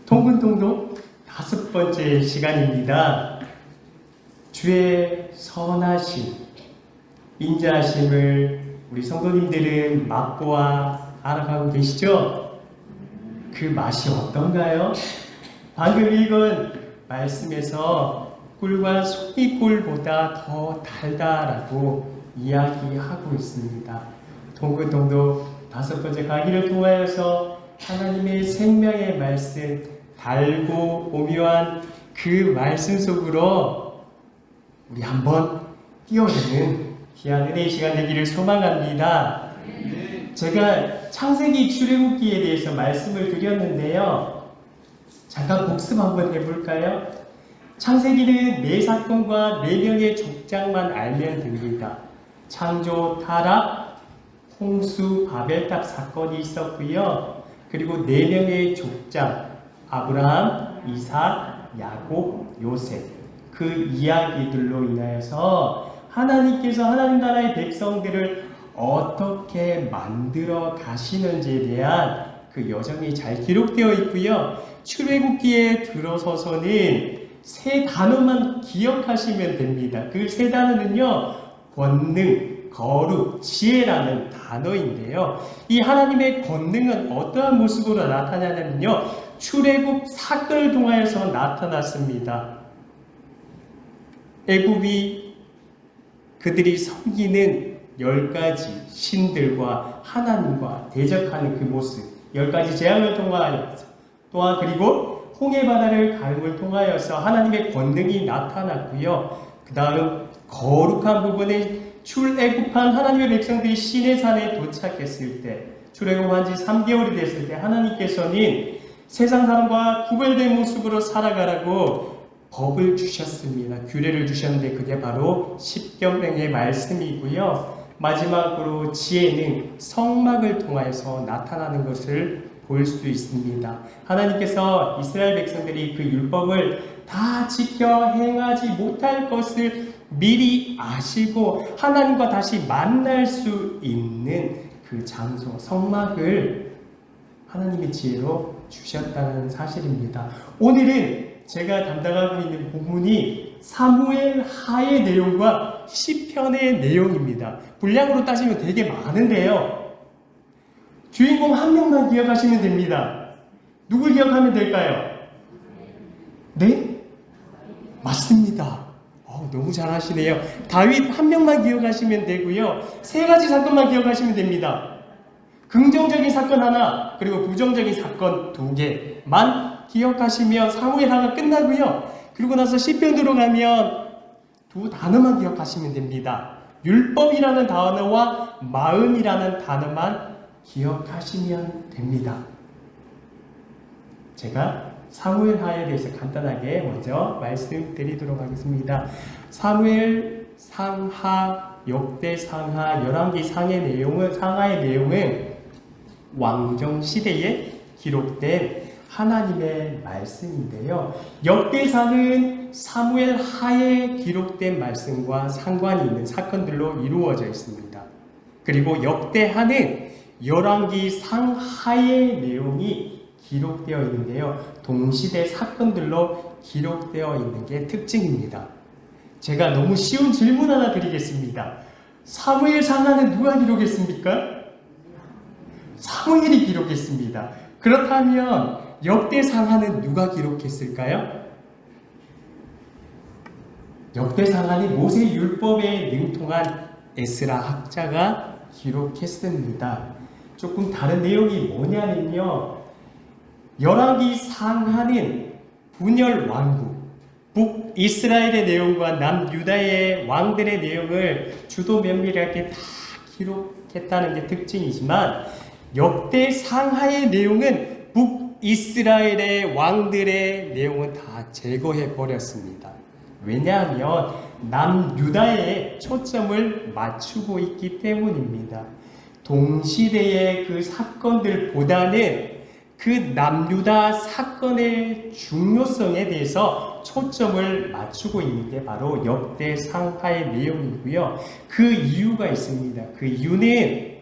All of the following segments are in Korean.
통근통독 5번째 시간입니다. 주의 선하심, 인자하심을 우리 성도님들은 맛보아 알아가고 계시죠? 그 맛이 어떤가요? 방금 읽은 말씀에서 꿀과 속이꿀보다 더 달다라고 이야기하고 있습니다. 통근통독 5번째 강의를 통하여서 하나님의 생명의 말씀, 달고 오묘한 그 말씀 속으로 우리 한번 뛰어드는 귀한 은혜의 시간 되기를 소망합니다. 제가 창세기 출애굽기에 대해서 말씀을 드렸는데요. 잠깐 복습 한번 해볼까요? 창세기는 4사건과 4명의 족장만 알면 됩니다. 창조, 타락, 홍수, 바벨탑 사건이 있었고요. 그리고 4명의 족장, 아브라함, 이삭, 야곱, 요셉, 그 이야기들로 인하여서 하나님께서 하나님 나라의 백성들을 어떻게 만들어 가시는지에 대한 그 여정이 잘 기록되어 있고요. 출애굽기에 들어서서는 3 단어만 기억하시면 됩니다. 그 3 단어는요, 권능, 거룩, 지혜라는 단어인데요. 이 하나님의 권능은 어떠한 모습으로 나타나냐면요, 출애굽 사건을 통하여서 나타났습니다. 애굽이 그들이 섬기는 10가지 신들과 하나님과 대적하는 그 모습, 10가지 재앙을 통하여서, 또한 그리고 홍해바다를 가름을 통하여서 하나님의 권능이 나타났고요. 그 다음 거룩한 부분에 출애굽한 하나님의 백성들이 시내산에 도착했을 때, 출애굽한 지 3개월이 됐을 때 하나님께서는 세상 사람과 구별된 모습으로 살아가라고 법을 주셨습니다. 규례를 주셨는데 그게 바로 십계명의 말씀이고요. 마지막으로 지혜는 성막을 통하여서 나타나는 것을 볼 수 있습니다. 하나님께서 이스라엘 백성들이 그 율법을 다 지켜 행하지 못할 것을 미리 아시고 하나님과 다시 만날 수 있는 그 장소, 성막을 하나님의 지혜로 주셨다는 사실입니다. 오늘은 제가 담당하고 있는 본문이 사무엘 하의 내용과 시편의 내용입니다. 분량으로 따지면 되게 많은데요. 주인공 한 명만 기억하시면 됩니다. 누굴 기억하면 될까요? 네? 맞습니다. 너무 잘하시네요. 다윗 한 명만 기억하시면 되고요. 3가지 사건만 기억하시면 됩니다. 긍정적인 사건 하나, 그리고 부정적인 사건 2개만 기억하시면 사무엘하가 끝나고요. 그리고 나서 시편 들어가면 2 단어만 기억하시면 됩니다. 율법이라는 단어와 마음이라는 단어만 기억하시면 됩니다. 제가 사무엘하에 대해서 간단하게 먼저 말씀드리도록 하겠습니다. 사무엘 상하, 역대 상하, 열왕기 상하의 내용은 왕정 시대에 기록된 하나님의 말씀인데요. 역대상은 사무엘 하에 기록된 말씀과 상관이 있는 사건들로 이루어져 있습니다. 그리고 역대하는 열왕기 상하의 내용이 기록되어 있는데요. 동시대 사건들로 기록되어 있는 게 특징입니다. 제가 너무 쉬운 질문 하나 드리겠습니다. 사무엘 상하는 누가 기록했습니까? 사무엘이 기록했습니다. 그렇다면 역대 상하는 누가 기록했을까요? 역대 상하는 모세 율법에 능통한 에스라 학자가 기록했습니다. 조금 다른 내용이 뭐냐면요, 열왕기 상하는 분열 왕국, 북이스라엘의 내용과 남유다의 왕들의 내용을 주도 면밀하게 다 기록했다는 게 특징이지만, 역대 상하의 내용은 북이스라엘의 왕들의 내용은 다 제거해 버렸습니다. 왜냐하면 남유다에 초점을 맞추고 있기 때문입니다. 동시대의 그 사건들보다는 그 남유다 사건의 중요성에 대해서 초점을 맞추고 있는 게 바로 역대 상하의 내용이고요. 그 이유가 있습니다. 그 이유는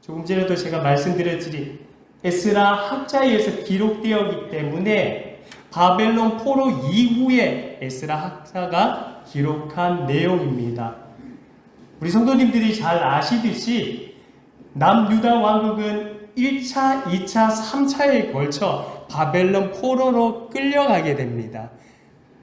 조금 전에도 제가 말씀드렸지 에스라 학자에 의해서 기록되었기 때문에 바벨론 포로 이후에 에스라 학자가 기록한 내용입니다. 우리 성도님들이 잘 아시듯이 남유다 왕국은 1차, 2차, 3차에 걸쳐 바벨론 포로로 끌려가게 됩니다.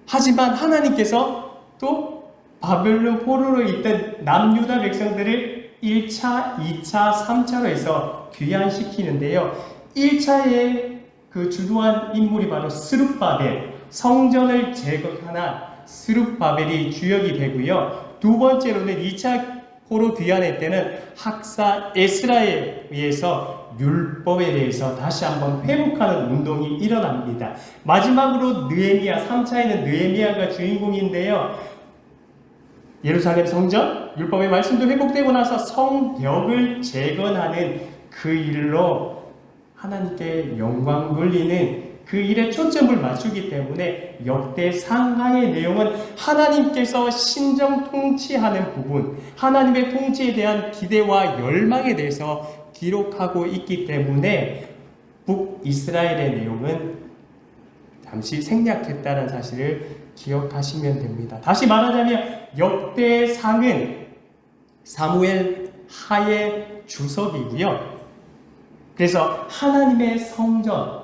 하지만 하나님께서 또 바벨론 포로로 있던 남유다 백성들을 1차, 2차, 3차로 해서 귀환시키는데요. 1차의 그 주도한 인물이 바로 스룹바벨, 성전을 재건한 스룹바벨이 주역이 되고요. 두 번째로는 2차 포로 귀환의 때는 학사 에스라에 의해서 율법에 대해서 다시 한번 회복하는 운동이 일어납니다. 마지막으로 느헤미야, 3차에는 느헤미야가 주인공인데요. 예루살렘 성전, 율법의 말씀도 회복되고 나서 성벽을 재건하는 그 일로 하나님께 영광 돌리는 그 일에 초점을 맞추기 때문에 역대상하의 내용은 하나님께서 신정 통치하는 부분, 하나님의 통치에 대한 기대와 열망에 대해서 기록하고 있기 때문에 북이스라엘의 내용은 잠시 생략했다는 사실을 기억하시면 됩니다. 다시 말하자면 역대상은 사무엘 하의 주석이고요. 그래서 하나님의 성전,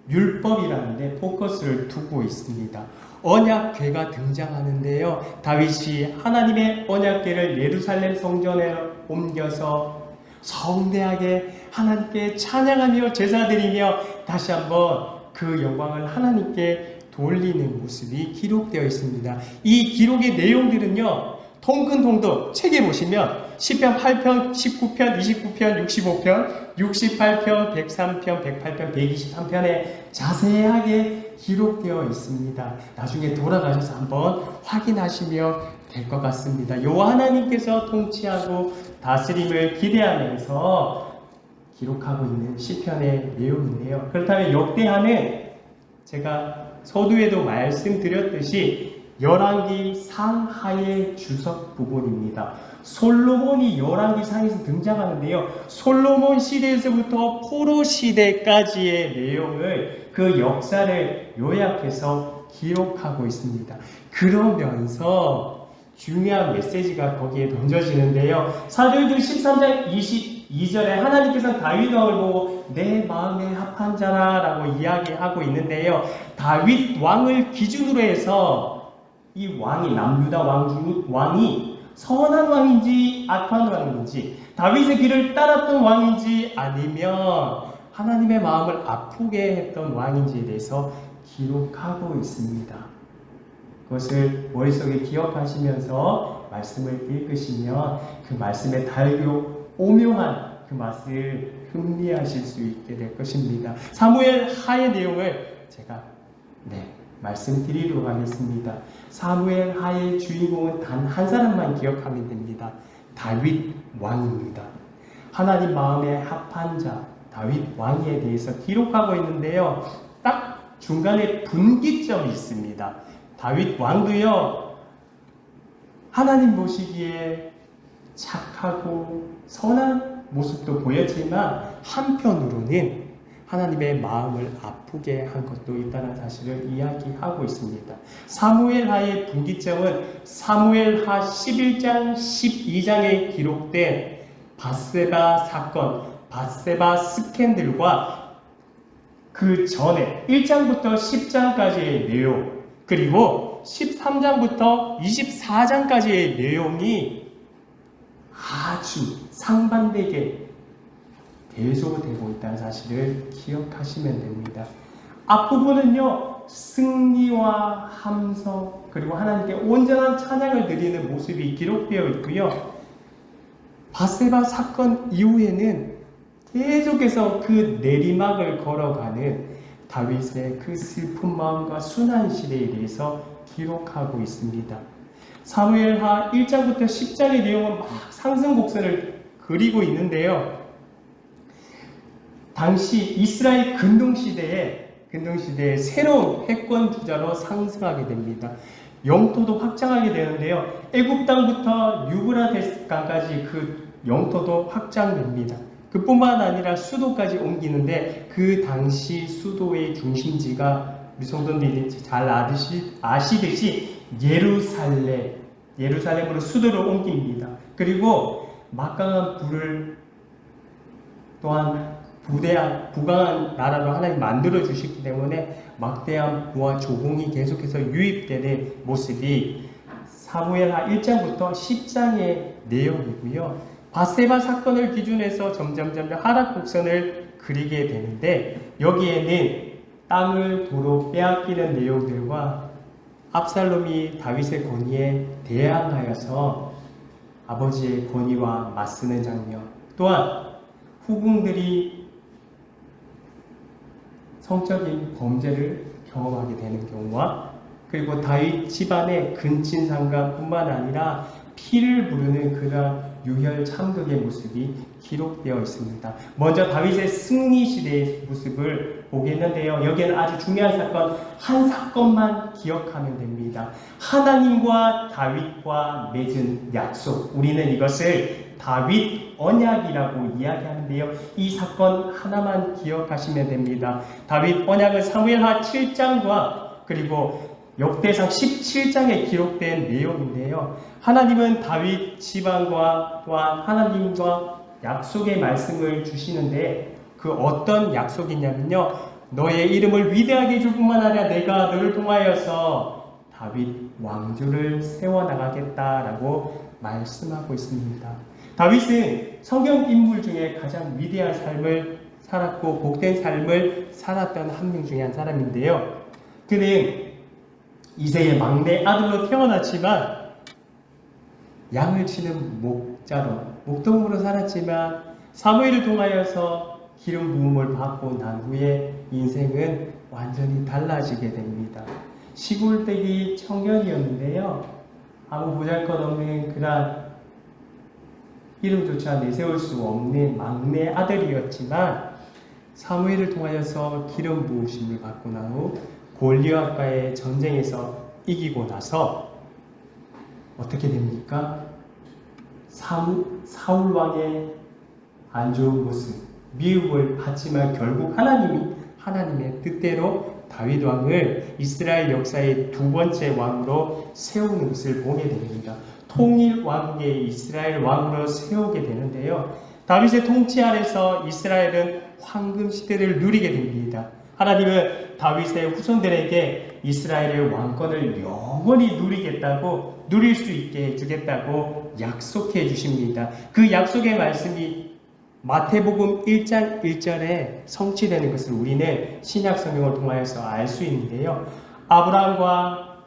율법이라는 데 포커스를 두고 있습니다. 언약궤가 등장하는데요. 다윗이 하나님의 언약궤를 예루살렘 성전에 옮겨서 성대하게 하나님께 찬양하며 제사드리며 다시 한번 그 영광을 하나님께 돌리는 모습이 기록되어 있습니다. 이 기록의 내용들은요, 통근통독 책에 보시면 시편 8편, 19편, 29편, 65편, 68편, 103편, 108편, 123편에 자세하게 기록되어 있습니다. 나중에 돌아가셔서 한번 확인하시면 될 것 같습니다. 여호와 하나님께서 통치하고 다스림을 기대하면서 기록하고 있는 시편의 내용인데요. 그렇다면 역대하는 제가 서두에도 말씀드렸듯이 열왕기 상하의 주석 부분입니다. 솔로몬이 열왕기 상에서 등장하는데요. 솔로몬 시대에서부터 포로 시대까지의 내용을 그 역사를 요약해서 기록하고 있습니다. 그러면서 중요한 메시지가 거기에 던져지는데요. 사도행전 13장 22절에 하나님께서 다윗 왕을 보고 내 마음에 합한 자라 라고 이야기하고 있는데요. 다윗 왕을 기준으로 해서 이 왕이 남유다 왕이 선한 왕인지 악한 왕인지 다윗의 길을 따랐던 왕인지 아니면 하나님의 마음을 아프게 했던 왕인지에 대해서 기록하고 있습니다. 그것을 머릿속에 기억하시면서 말씀을 읽으시면 그 말씀의 달고 오묘한 그 맛을 흥미하실 수 있게 될 것입니다. 사무엘 하의 내용을 제가 말씀드리도록 하겠습니다. 사무엘 하의 주인공은 단 한 사람만 기억하면 됩니다. 다윗 왕입니다. 하나님 마음에 합한 자 다윗 왕에 대해서 기록하고 있는데요. 딱 중간에 분기점이 있습니다. 다윗 왕도요, 하나님 보시기에 착하고 선한 모습도 보였지만 한편으로는 하나님의 마음을 아프게 한 것도 있다는 사실을 이야기하고 있습니다. 사무엘하의 분기점은 사무엘하 11장, 12장에 기록된 밧세바 사건, 밧세바 스캔들과 그 전에 1장부터 10장까지의 내용, 그리고 13장부터 24장까지의 내용이 아주 상반되게 대조되고 있다는 사실을 기억하시면 됩니다. 앞부분은요, 승리와 함성 그리고 하나님께 온전한 찬양을 드리는 모습이 기록되어 있고요. 밧세바 사건 이후에는 계속해서 그 내리막을 걸어가는 다윗의 그 슬픈 마음과 순한 시대에 대해서 기록하고 있습니다. 사무엘하 1장부터 10장의 내용은 막 상승 곡선을 그리고 있는데요. 당시 이스라엘 근동시대에 새로운 패권 주자로 상승하게 됩니다. 영토도 확장하게 되는데요. 애굽 땅부터 유브라데스 강까지 그 영토도 확장됩니다. 그 그뿐만 아니라 수도까지 옮기는데 그 당시 수도의 중심지가 우리 성도님들이 잘 아시듯이 예루살렘으로 수도를 옮깁니다. 그리고 막강한 부를 또한 부강한 나라로 하나님 만들어 주셨기 때문에 막대한 부와 조공이 계속해서 유입되는 모습이 사무엘하 1장부터 10장의 내용이고요. 바세바 사건을 기준해서 점점 하락 곡선을 그리게 되는데 여기에는 땅을 도로 빼앗기는 내용들과 압살롬이 다윗의 권위에 대항하여서 아버지의 권위와 맞서는 장면, 또한 후궁들이 성적인 범죄를 경험하게 되는 경우와 그리고 다윗 집안의 근친상간뿐만 아니라 피를 부르는 그러한 유혈 참극의 모습이 기록되어 있습니다. 먼저 다윗의 승리 시대의 모습을 보겠는데요. 여기에는 아주 중요한 사건 한 사건만 기억하면 됩니다. 하나님과 다윗과 맺은 약속, 우리는 이것을 다윗 언약이라고 이야기하는데요. 이 사건 하나만 기억하시면 됩니다. 다윗 언약은 사무엘하 7장과 그리고 역대상 17장에 기록된 내용인데요. 하나님은 다윗 집안과 또한 하나님과 약속의 말씀을 주시는데 그 어떤 약속이냐면요. 너의 이름을 위대하게 해줄 뿐만 아니라 내가 너를 통하여서 다윗 왕조를 세워나가겠다라고 말씀하고 있습니다. 다윗은 성경 인물 중에 가장 위대한 삶을 살았고 복된 삶을 살았던 한 명 중에 한 사람인데요. 그는 이세의 막내 아들로 태어났지만 양을 치는 목동으로 살았지만 사무엘을 통하여서 기름 부음을 받고 난 후에 인생은 완전히 달라지게 됩니다. 시골댁이 청년이었는데요. 아무 보잘것없는 그런 이름조차 내세울 수 없는 막내 아들이었지만 사무엘을 통하여서 기름 부으심을 받고 난 후 골리앗과의 전쟁에서 이기고 나서 어떻게 됩니까? 사울 왕의 안 좋은 모습, 미움을 받지만 결국 하나님의 뜻대로 다윗 왕을 이스라엘 역사의 두 번째 왕으로 세우는 것을 보게 됩니다. 통일 왕국의 이스라엘 왕으로 세우게 되는데요. 다윗의 통치 아래서 이스라엘은 황금 시대를 누리게 됩니다. 하나님은 다윗의 후손들에게 이스라엘의 왕권을 영원히 누릴 수 있게 해주겠다고 약속해 주십니다. 그 약속의 말씀이 마태복음 1장 1절에 성취되는 것을 우리는 신약 성경을 통하여서 알 수 있는데요. 아브라함과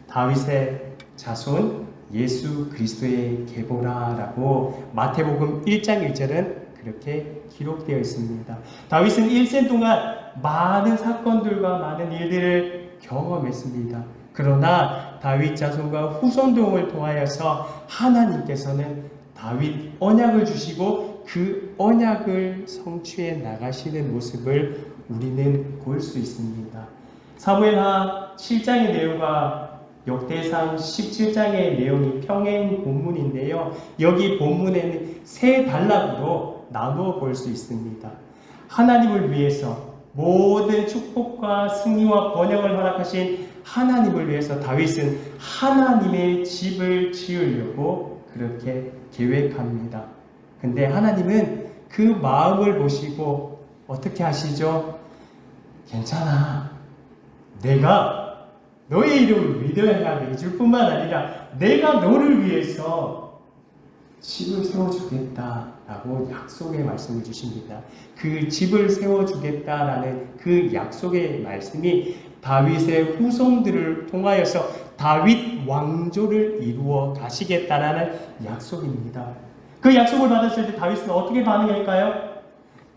다윗의 자손 예수 그리스도의 계보라라고 마태복음 1장 1절은 그렇게 기록되어 있습니다. 다윗은 일생 동안 많은 사건들과 많은 일들을 경험했습니다. 그러나 다윗 자손과 후손들을 통하여서 하나님께서는 다윗 언약을 주시고 그 언약을 성취해 나가시는 모습을 우리는 볼 수 있습니다. 사무엘하 7장의 내용과 역대상 17장의 내용이 평행 본문인데요. 여기 본문에는 세 단락으로 나누어 볼 수 있습니다. 하나님을 위해서 모든 축복과 승리와 번영을 허락하신 하나님을 위해서 다윗은 하나님의 집을 지으려고 그렇게 계획합니다. 근데 하나님은 그 마음을 보시고 어떻게 하시죠? 괜찮아. 내가 너의 이름을 위대하게 해줄 뿐만 아니라 내가 너를 위해서 집을 세워주겠다라고 약속의 말씀을 주십니다. 그 집을 세워주겠다라는 그 약속의 말씀이 다윗의 후손들을 통하여서 다윗 왕조를 이루어 가시겠다라는 약속입니다. 그 약속을 받았을 때 다윗은 어떻게 반응할까요?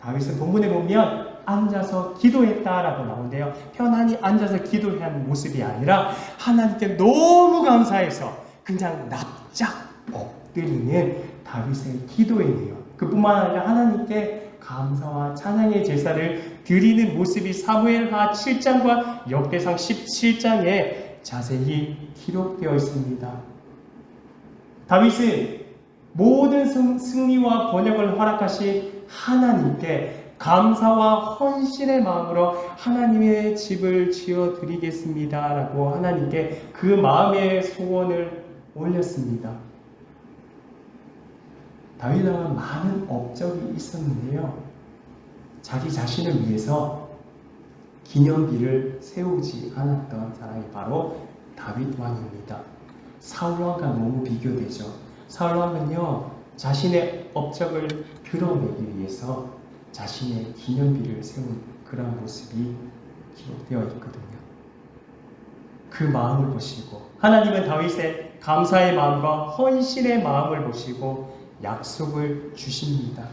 다윗은 본문에 보면 앉아서 기도했다라고 나오는데요. 편안히 앉아서 기도한 모습이 아니라 하나님께 너무 감사해서 그냥 납작 엎드리는 다윗의 기도이네요. 그뿐만 아니라 하나님께 감사와 찬양의 제사를 드리는 모습이 사무엘하 7장과 역대상 17장에 자세히 기록되어 있습니다. 다윗은 모든 승리와 번영을 허락하신 하나님께 감사와 헌신의 마음으로 하나님의 집을 지어 드리겠습니다 라고 하나님께 그 마음의 소원을 올렸습니다. 다윗 왕은 많은 업적이 있었는데요, 자기 자신을 위해서 기념비를 세우지 않았던 사람이 바로 다윗 왕입니다. 사울 왕과 너무 비교되죠. 사울 왕은요, 자신의 업적을 드러내기 위해서 자신의 기념비를 세운 그런 모습이 기록되어 있거든요. 그 마음을 보시고 하나님은 다윗의 감사의 마음과 헌신의 마음을 보시고 약속을 주십니다.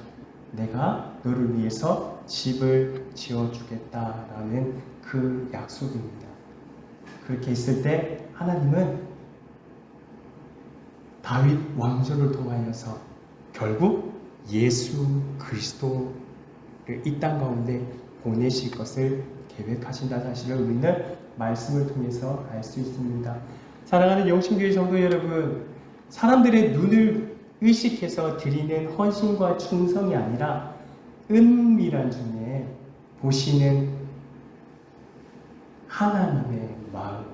내가 너를 위해서 집을 지어주겠다라는 그 약속입니다. 그렇게 있을 때 하나님은 다윗 왕조를 통하여서 결국 예수 그리스도를 이 땅 가운데 보내실 것을 계획하신다는 사실을 우리는 말씀을 통해서 알 수 있습니다. 사랑하는 영신교회 성도 여러분, 사람들의 눈을 의식해서 드리는 헌신과 충성이 아니라 은밀한 중에 보시는 하나님의 마음,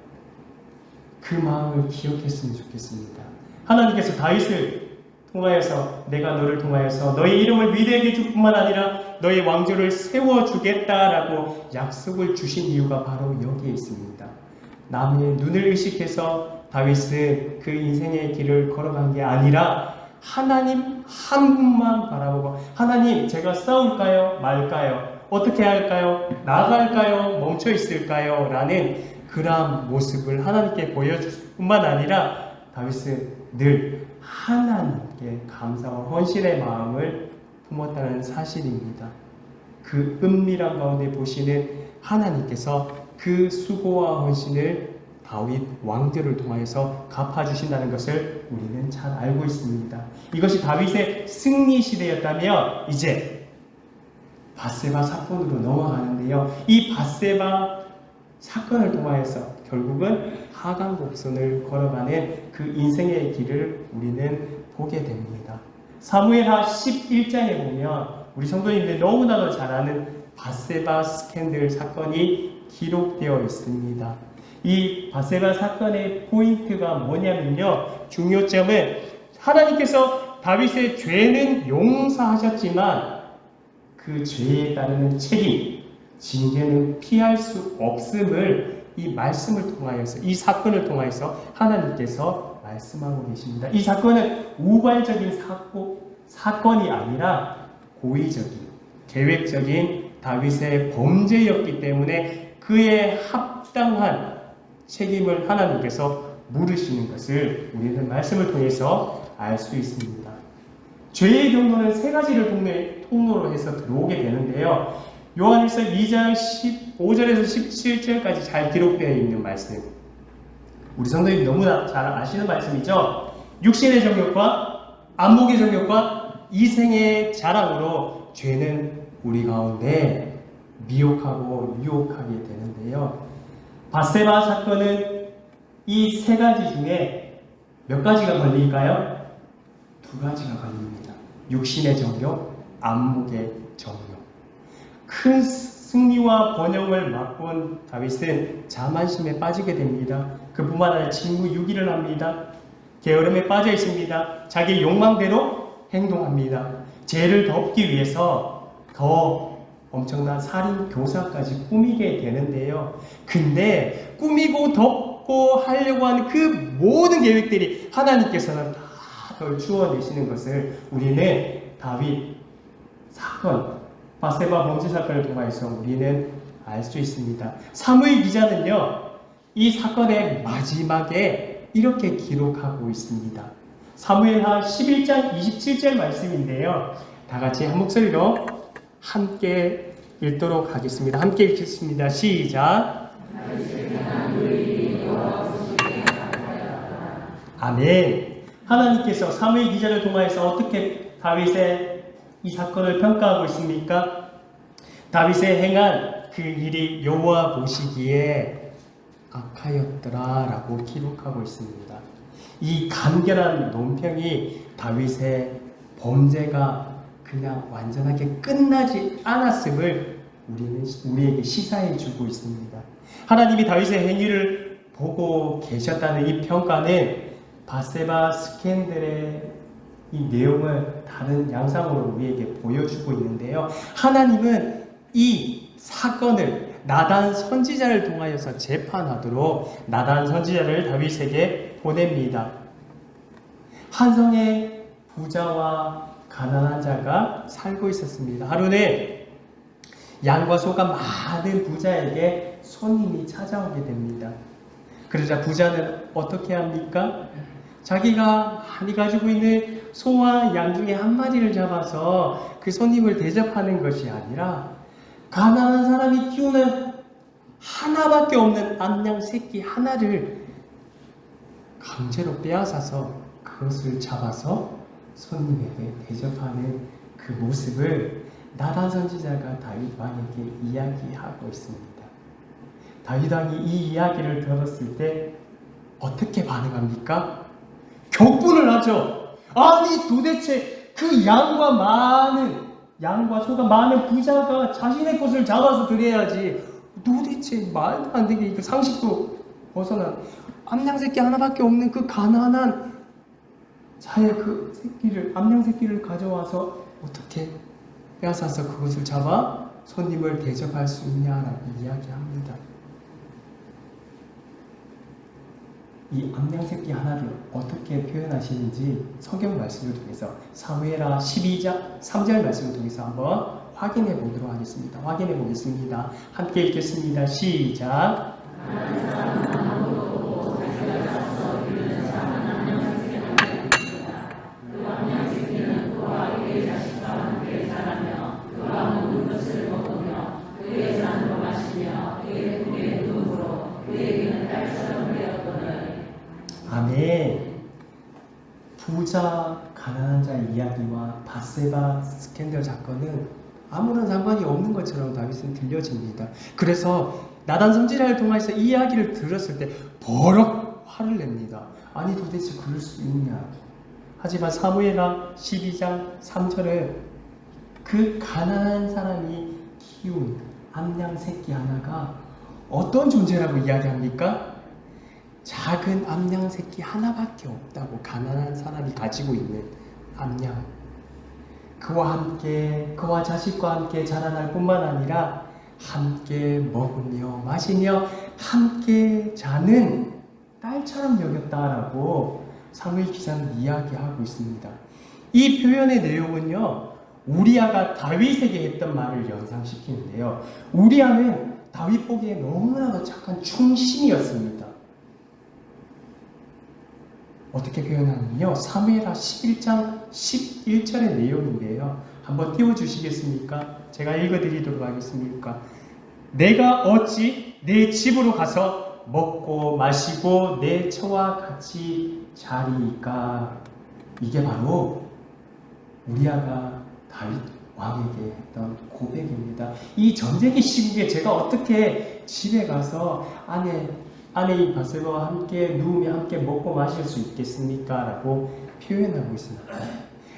그 마음을 기억했으면 좋겠습니다. 하나님께서 다윗을 통하여서 내가 너를 통하여서 너의 이름을 위대하게 줄 뿐만 아니라 너의 왕조를 세워주겠다라고 약속을 주신 이유가 바로 여기에 있습니다. 남의 눈을 의식해서 다윗은 그 인생의 길을 걸어간 게 아니라 하나님 한 분만 바라보고, 하나님 제가 싸울까요? 말까요? 어떻게 할까요? 나갈까요? 멈춰 있을까요? 라는 그러한 모습을 하나님께 보여줄 뿐만 아니라 다윗은 늘 하나님께 감사와 헌신의 마음을 품었다는 사실입니다. 그 은밀한 가운데 보시는 하나님께서 그 수고와 헌신을 다윗 왕조를 통하여서 갚아주신다는 것을 우리는 잘 알고 있습니다. 이것이 다윗의 승리 시대였다면 이제 밧세바 사건으로 넘어가는데요, 이 밧세바 사건을 통하여서 결국은 하강 곡선을 걸어가는 그 인생의 길을 우리는 보게 됩니다. 사무엘하 11장에 보면 우리 성도님들 너무나도 잘 아는 밧세바 스캔들 사건이 기록되어 있습니다. 이 밧세바 사건의 포인트가 뭐냐면요, 중요점은 하나님께서 다윗의 죄는 용서하셨지만 그 죄에 따르는 책임, 징계는 피할 수 없음을 이 말씀을 통하여서, 이 사건을 통하여서 하나님께서 말씀하고 계십니다. 이 사건은 우발적인 사건이 아니라 고의적인, 계획적인 다윗의 범죄였기 때문에 그에 합당한 책임을 하나님께서 물으시는 것을 우리는 말씀을 통해서 알 수 있습니다. 죄의 경로는 세 가지를 통로로 해서 들어오게 되는데요, 요한일서 2장 15절에서 17절까지 잘 기록되어 있는 말씀, 우리 성도님 너무나 잘 아시는 말씀이죠. 육신의 정욕과 안목의 정욕과 이생의 자랑으로 죄는 우리 가운데 미혹하고 유혹하게 되는데요, 밧세바 사건은 이 세 가지 중에 몇 가지가 걸릴까요? 두 가지가 걸립니다. 육신의 정욕, 안목의 정욕. 큰 승리와 번영을 맛본 다윗은 자만심에 빠지게 됩니다. 그뿐만 아니라 친구 유기를 합니다. 게으름에 빠져 있습니다. 자기 욕망대로 행동합니다. 죄를 덮기 위해서 더 엄청난 살인 교사까지 꾸미게 되는데요, 근데 꾸미고 덮고 하려고 하는 그 모든 계획들이 하나님께서는 다 덜 주워내시는 것을 우리는 다윗 사건, 밧세바 범죄 사건을 통해서 우리는 알 수 있습니다. 사무엘 기자는요, 이 사건의 마지막에 이렇게 기록하고 있습니다. 사무엘하 11장 27절 말씀인데요, 다 같이 한 목소리로 함께 읽도록 하겠습니다. 함께 읽겠습니다. 시작. 아멘. 하나님께서 사무엘 기자를 통하여서 어떻게 다윗의 이 사건을 평가하고 있습니까? 다윗의 행한 그 일이 여호와 보시기에 악하였더라 라고 기록하고 있습니다. 이 간결한 논평이 다윗의 범죄가 그냥 완전하게 끝나지 않았음을 우리에게 시사해 주고 있습니다. 하나님이 다윗의 행위를 보고 계셨다는 이 평가는 바세바 스캔들의 이 내용을 다른 양상으로 우리에게 보여주고 있는데요. 하나님은 이 사건을 나단 선지자를 통하여서 재판하도록 나단 선지자를 다윗에게 보냅니다. 한 성의 부자와 가난한 자가 살고 있었습니다. 하루는 양과 소가 많은 부자에게 손님이 찾아오게 됩니다. 그러자 부자는 어떻게 합니까? 자기가 많이 가지고 있는 소와 양 중에 한 마리를 잡아서 그 손님을 대접하는 것이 아니라 가난한 사람이 키우는 하나밖에 없는 암양 새끼 하나를 강제로 빼앗아서 그것을 잡아서 손님에게 대접하는 그 모습을 나단 선지자가 다윗 왕에게 이야기하고 있습니다. 다윗 왕이 이 이야기를 들었을 때 어떻게 반응합니까? 격분을 하죠. 아니 도대체 그 양과 소가 많은 부자가 자신의 것을 잡아서 드려야지. 도대체 말도 안 되게 이거 상식도 벗어난 암양 새끼 하나밖에 없는 그 가난한 자의 그 암양 새끼를 가져와서 어떻게 빼앗아서 그것을 잡아 손님을 대접할 수 있냐라고 이야기합니다. 이 암양 새끼 하나를 어떻게 표현하시는지 성경 말씀을 통해서 사무엘하 12장 3절 말씀을 통해서 한번 확인해 보도록 하겠습니다. 확인해 보겠습니다. 함께 읽겠습니다. 시작. 아멘. 부자, 가난한 자의 이야기와 바세바 스캔들 사건은 아무런 상관이 없는 것처럼 다윗은 들려집니다. 그래서 나단 선지자를 통해서 이 이야기를 들었을 때 버럭 화를 냅니다. 아니 도대체 그럴 수 있냐. 하지만 사무엘하 12장 3절은 그 가난한 사람이 키운 암양 새끼 하나가 어떤 존재라고 이야기합니까? 작은 암양 새끼 하나밖에 없다고. 가난한 사람이 가지고 있는 암양, 그와 자식과 함께 자라날 뿐만 아니라 함께 먹으며 마시며 함께 자는 딸처럼 여겼다라고 사무엘 기자는 이야기하고 있습니다. 이 표현의 내용은요, 우리아가 다윗에게 했던 말을 연상시키는데요. 우리아는 다윗 보기에 너무나도 착한 충신이었습니다. 어떻게 표현하면요, 사무엘하 11장 11절의 내용인데요. 한번 띄워주시겠습니까? 제가 읽어드리도록 하겠습니까? 내가 어찌 내 집으로 가서 먹고 마시고 내 처와 같이 자리이까. 이게 바로 우리아가 다윗 왕에게 했던 고백입니다. 이 전쟁의 시국에 제가 어떻게 집에 가서 아내인 바세바와 함께 누우며 함께 먹고 마실 수 있겠습니까? 라고 표현하고 있습니다.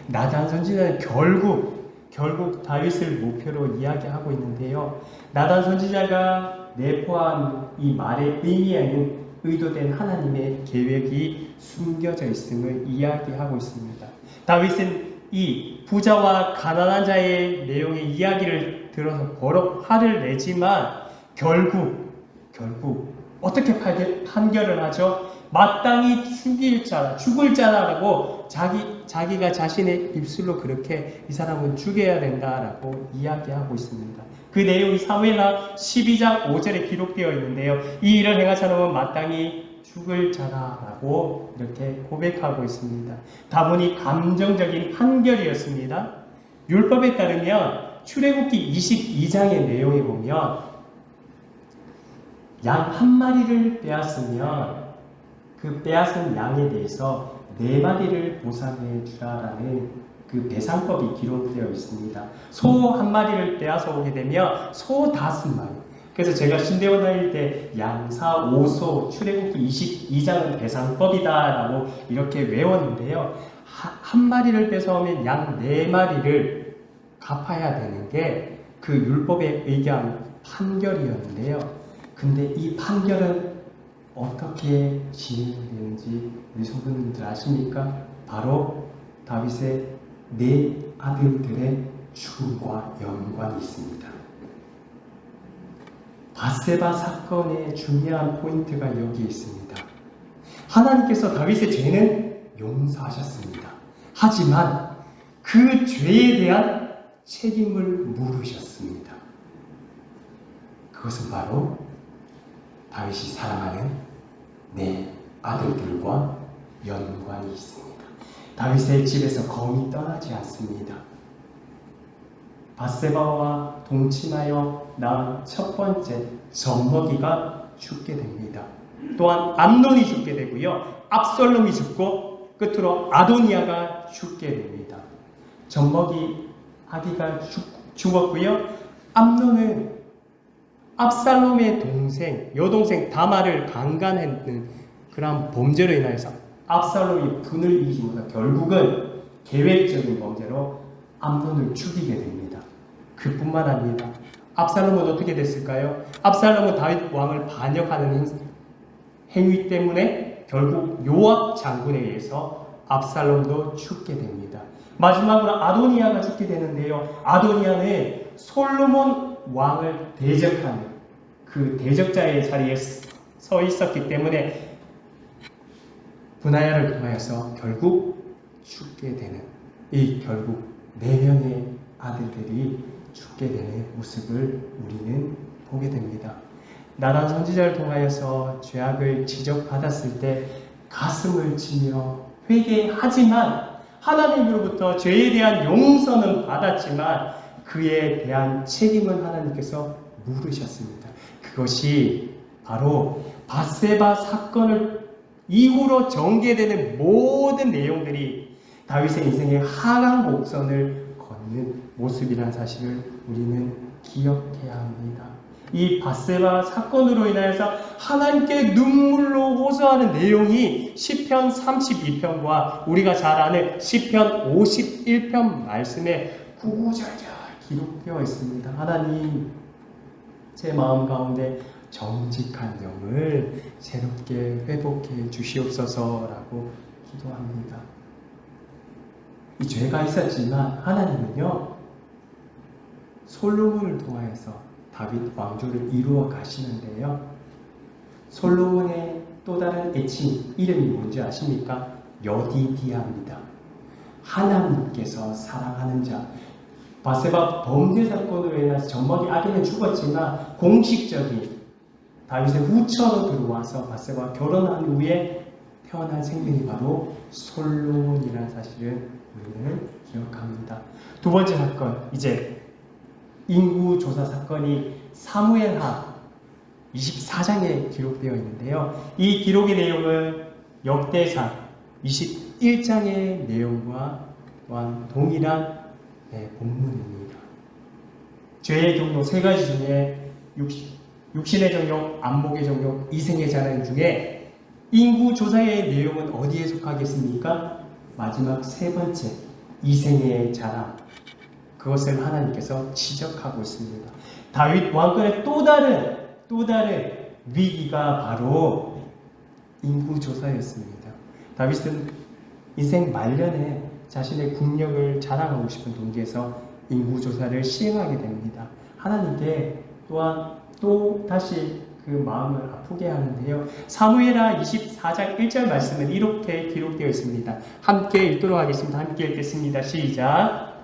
나단 선지자는 결국 다윗을 목표로 이야기하고 있는데요. 나단 선지자가 내포한 이 말의 의미에는 의도된 하나님의 계획이 숨겨져 있음을 이야기하고 있습니다. 다윗은 이 부자와 가난한 자의 내용의 이야기를 들어서 버럭 화를 내지만 결국 어떻게 판결을 하죠? 마땅히 죽을 자라고 자기가 자신의 입술로 그렇게 이 사람은 죽여야 된다라고 이야기하고 있습니다. 그 내용이 사무엘하 12장 5절에 기록되어 있는데요. 이 일을 행한 사람은 마땅히 죽을 자라고 이렇게 고백하고 있습니다. 다분히 감정적인 판결이었습니다. 율법에 따르면 출애굽기 22장의 내용에 보면 양 한 마리를 빼앗으면 그 빼앗은 양에 대해서 4마리를 보상해 주라라는 그 배상법이 기록되어 있습니다. 소 한 마리를 빼앗아 오게 되면 소 5마리, 그래서 제가 신대원 다닐 때 양사, 오소, 출애굽기 22장은 배상법이다라고 이렇게 외웠는데요. 한 마리를 뺏어오면 양 4마리를 갚아야 되는 게 그 율법에 의한 판결이었는데요. 근데 이 판결은 어떻게 진행되는지 우리 성도님들 아십니까? 바로 다윗의 4아들들의 죽음과 연관이 있습니다. 밧세바 사건의 중요한 포인트가 여기에 있습니다. 하나님께서 다윗의 죄는 용서하셨습니다. 하지만 그 죄에 대한 책임을 물으셨습니다. 그것은 바로 다윗이 사랑하는 4아들들과 연관이 있습니다. 다윗의 집에서 검이 떠나지 않습니다. 밧세바와 동침하여 낳은 첫 번째 젖먹이가 죽게 됩니다. 또한 암논이 죽게 되고요. 압살롬이 죽고 끝으로 아도니아가 죽게 됩니다. 젖먹이 아기가 죽었고요. 암논은 압살롬의 동생, 여동생 다말을 강간했는 그런 범죄로 인하여서 압살롬이 분을 이기지 못하고 결국은 계획적인 범죄로 암논을 죽이게 됩니다. 그뿐만 아니라 압살롬은 어떻게 됐을까요? 압살롬은 다윗 왕을 반역하는 행위 때문에 결국 요압 장군에 의해서 압살롬도 죽게 됩니다. 마지막으로 아도니아가 죽게 되는데요. 아도니아는 솔로몬 왕을 대적하는 그 대적자의 자리에 서 있었기 때문에 분하야를 통하여서 결국 죽게 되는 이 결국 4명의 아들들이 죽게 되는 모습을 우리는 보게 됩니다. 나단 선지자를 통하여서 죄악을 지적받았을 때 가슴을 치며 회개하지만 하나님으로부터 죄에 대한 용서는 받았지만 그에 대한 책임은 하나님께서 물으셨습니다. 그것이 바로 밧세바 사건을 이후로 전개되는 모든 내용들이 다윗의 인생의 하강 곡선을 걷는 모습이라는 사실을 우리는 기억해야 합니다. 이 밧세바 사건으로 인하여서 하나님께 눈물로 호소하는 내용이 시편 32편과 우리가 잘 아는 시편 51편 말씀에 구구절절 기록되어 있습니다. 하나님, 제 마음 가운데 정직한 영을 새롭게 회복해 주시옵소서라고 기도합니다. 이 죄가 있었지만 하나님은요, 솔로몬을 통하여서 다윗 왕조를 이루어 가시는데요. 솔로몬의 또 다른 애칭 이름이 뭔지 아십니까? 여디디아입니다. 하나님께서 사랑하는 자. 밧세바 범죄 사건으로 인해서 젖먹이 아기는 죽었지만 공식적인 다윗의 후처로 들어와서 밧세바와 결혼한 후에 태어난 생명이 바로 솔로몬이라는 사실을 우리는 기억합니다. 두 번째 사건, 이제 인구조사 사건이 사무엘하 24장에 기록되어 있는데요. 이 기록의 내용은 역대상 21장의 내용과 또한 동일한 본문입니다. 죄의 경로 3가지 중에 육신의 정욕, 안목의 정욕, 이생의 자랑 중에 인구조사의 내용은 어디에 속하겠습니까? 마지막 3번째, 이생의 자랑. 그것을 하나님께서 지적하고 있습니다. 다윗 왕권의 또 다른 위기가 바로 인구조사였습니다. 다윗은 인생 말년에 자신의 국력을 자랑하고 싶은 동기에서 인구조사를 시행하게 됩니다. 하나님께 또한 또 다시 그 마음을 아프게 하는데요. 사무엘하 24장 1절 말씀은 이렇게 기록되어 있습니다. 함께 읽도록 하겠습니다. 함께 읽겠습니다. 시작.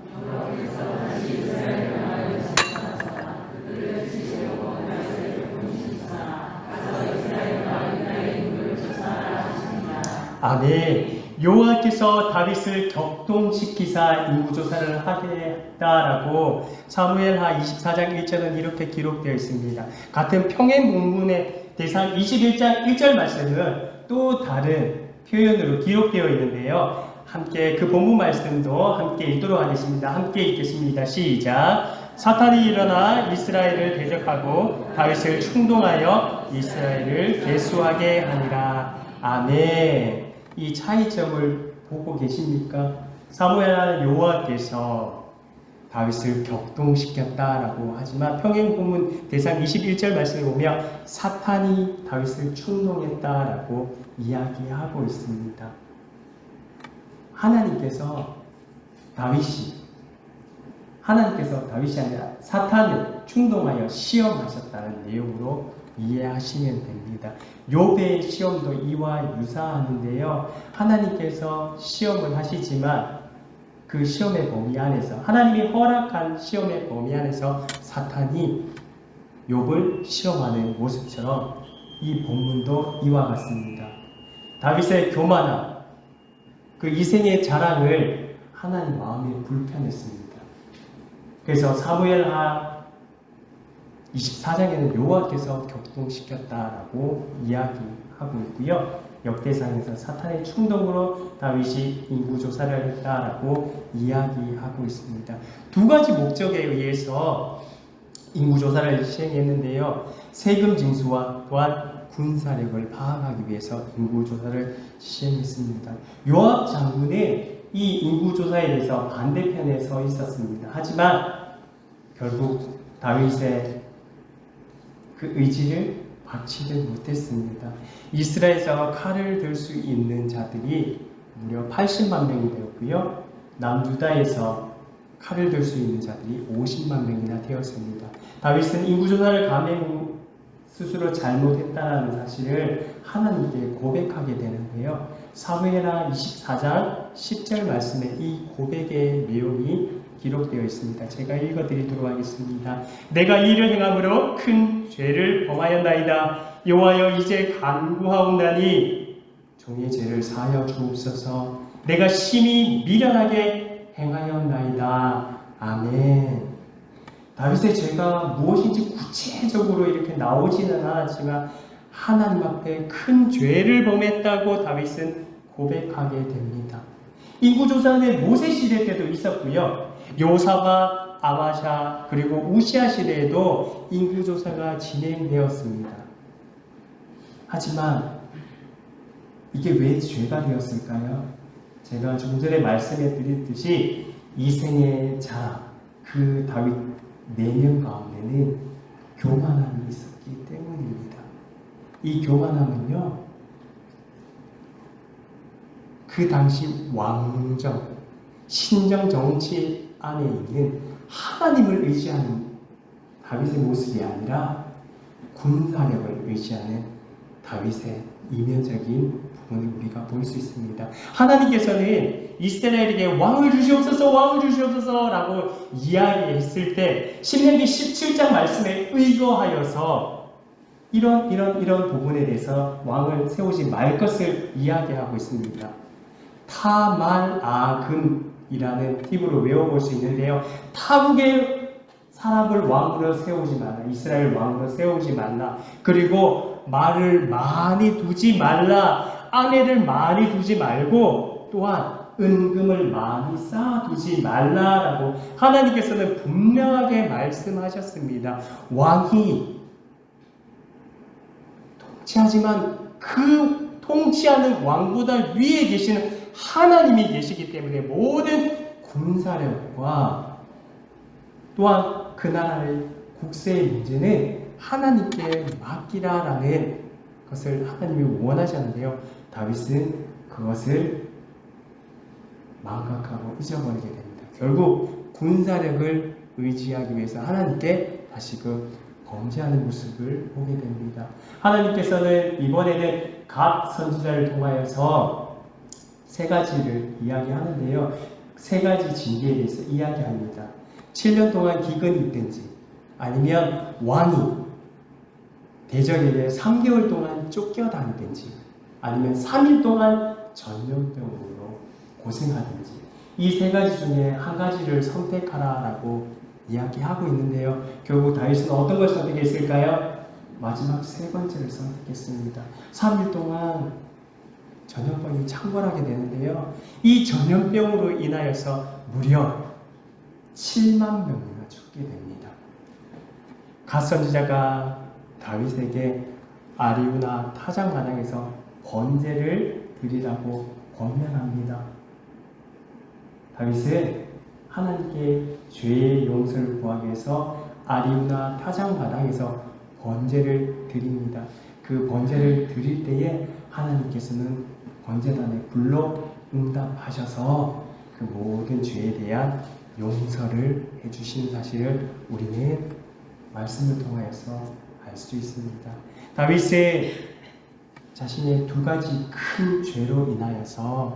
아멘. 여호와께서 다윗을 격동시키사 인구조사를 하게 했다라고 사무엘하 24장 1절은 이렇게 기록되어 있습니다. 같은 평행 본문의 대상 21장 1절 말씀은 또 다른 표현으로 기록되어 있는데요. 함께 그 본문 말씀도 함께 읽도록 하겠습니다. 함께 읽겠습니다. 시작. 사탄이 일어나 이스라엘을 대적하고 다윗을 충동하여 이스라엘을 계수하게 하니라. 아멘. 이 차이점을 보고 계십니까? 사무엘 여호와께서 다윗을 격동시켰다라고 하지만 평행 본문 대상 21절 말씀에 보면 사탄이 다윗을 충동했다라고 이야기하고 있습니다. 하나님께서 다윗이 아니라 사탄을 충동하여 시험하셨다는 내용으로 이해하시면 됩니다. 욥의 시험도 이와 유사하는데요. 하나님께서 시험을 하시지만 그 시험의 범위 안에서, 하나님이 허락한 시험의 범위 안에서 사탄이 욥을 시험하는 모습처럼 이 본문도 이와 같습니다. 다윗의 교만함, 그 이생의 자랑을 하나님 마음에 불편했습니다. 그래서 사무엘하 24장에는 여호와께서 격동시켰다라고 이야기하고 있고요. 역대상에서 사탄의 충동으로 다윗이 인구조사를 했다라고 이야기하고 있습니다. 두 가지 목적에 의해서 인구조사를 시행했는데요. 세금 징수와 또한 군사력을 파악하기 위해서 인구조사를 시행했습니다. 요압 장군은 이 인구조사에 대해서 반대편에 서 있었습니다. 하지만 결국 다윗의 그 의지를 받지를 못했습니다. 이스라엘에서 칼을 들 수 있는 자들이 무려 80만 명이 되었고요. 남유다에서 칼을 들 수 있는 자들이 50만 명이나 되었습니다. 다윗은 인구조사를 감행 스스로 잘못했다는 사실을 하나님께 고백하게 되는데요. 사무엘하 24장 10절 말씀에 이 고백의 내용이 기록되어 있습니다. 제가 읽어드리도록 하겠습니다. 내가 이 일을 행함으로 큰 죄를 범하였나이다. 여호와여 이제 간구하옵나니 종의 죄를 사하여 주옵소서. 내가 심히 미련하게 행하였나이다. 아멘. 다윗의 죄가 무엇인지 구체적으로 이렇게 나오지는 않았지만 하나님 앞에 큰 죄를 범했다고 다윗은 고백하게 됩니다. 인구조사는 모세 시대 때도 있었고요. 요사바, 아마샤 그리고 우시아 시대에도 인구조사가 진행되었습니다. 하지만 이게 왜 죄가 되었을까요? 제가 좀 전에 말씀해 드렸듯이 이생의 자, 그 다윗 4명 가운데는 교만함이 있었기 때문입니다. 이 교만함은요, 그 당시 왕정, 신정 정치 안에 있는 하나님을 의지하는 다윗의 모습이 아니라 군사력을 의지하는 다윗의 이면적인 부분을 우리가 볼 수 있습니다. 하나님께서는 이스라엘에게 왕을 주시옵소서 라고 이야기했을 때 신명기 17장 말씀에 의거하여서 이런 부분에 대해서 왕을 세우지 말 것을 이야기하고 있습니다. 타말아금이라는 팁으로 외워볼 수 있는데요. 타국의 사람을 왕으로 세우지 말라. 이스라엘 왕으로 세우지 말라. 그리고 말을 많이 두지 말라. 아내를 많이 두지 말고 또한 은금을 많이 쌓아두지 말라라고 하나님께서는 분명하게 말씀하셨습니다. 왕이 통치하지만 그 통치하는 왕보다 위에 계시는 하나님이 계시기 때문에 모든 군사력과 또한 그 나라의 국세의 문제는 하나님께 맡기라라는 것을 하나님이 원하셨는데요. 다윗은 그것을 망각하고 잊어버리게 됩니다. 결국 군사력을 의지하기 위해서 하나님께 다시금 범죄하는 모습을 보게 됩니다. 하나님께서는 이번에는 각 선지자를 통하여서 세 가지를 이야기하는데요. 세 가지 징계에 대해서 이야기합니다. 7년 동안 기근이 있든지 아니면 왕이 대적에게 3개월 동안 쫓겨다니든지 아니면 3일 동안 전염병으로 고생하든지 이 세 가지 중에 한 가지를 선택하라라고 이야기하고 있는데요. 결국 다윗은 어떤 걸 선택했을까요? 마지막 세 번째를 선택했습니다. 3일 동안 전염병이 창궐하게 되는데요. 이 전염병으로 인하여서 무려 7만 명이나 죽습니다. 하게 됩니다. 갓 선지자가 다윗에게 아리우나 타작마당에서 번제를 드리라고 권면합니다. 다윗은 하나님께 죄의 용서를 구하기 위해서 아리우나 타작마당에서 번제를 드립니다. 그 번제를 드릴 때에 하나님께서는 번제단에 불러 응답하셔서 그 모든 죄에 대한 용서를 해주시는 사실을 우리는 말씀을 통하여서 알 수 있습니다. 다윗은 자신의 두 가지 큰 죄로 인하여서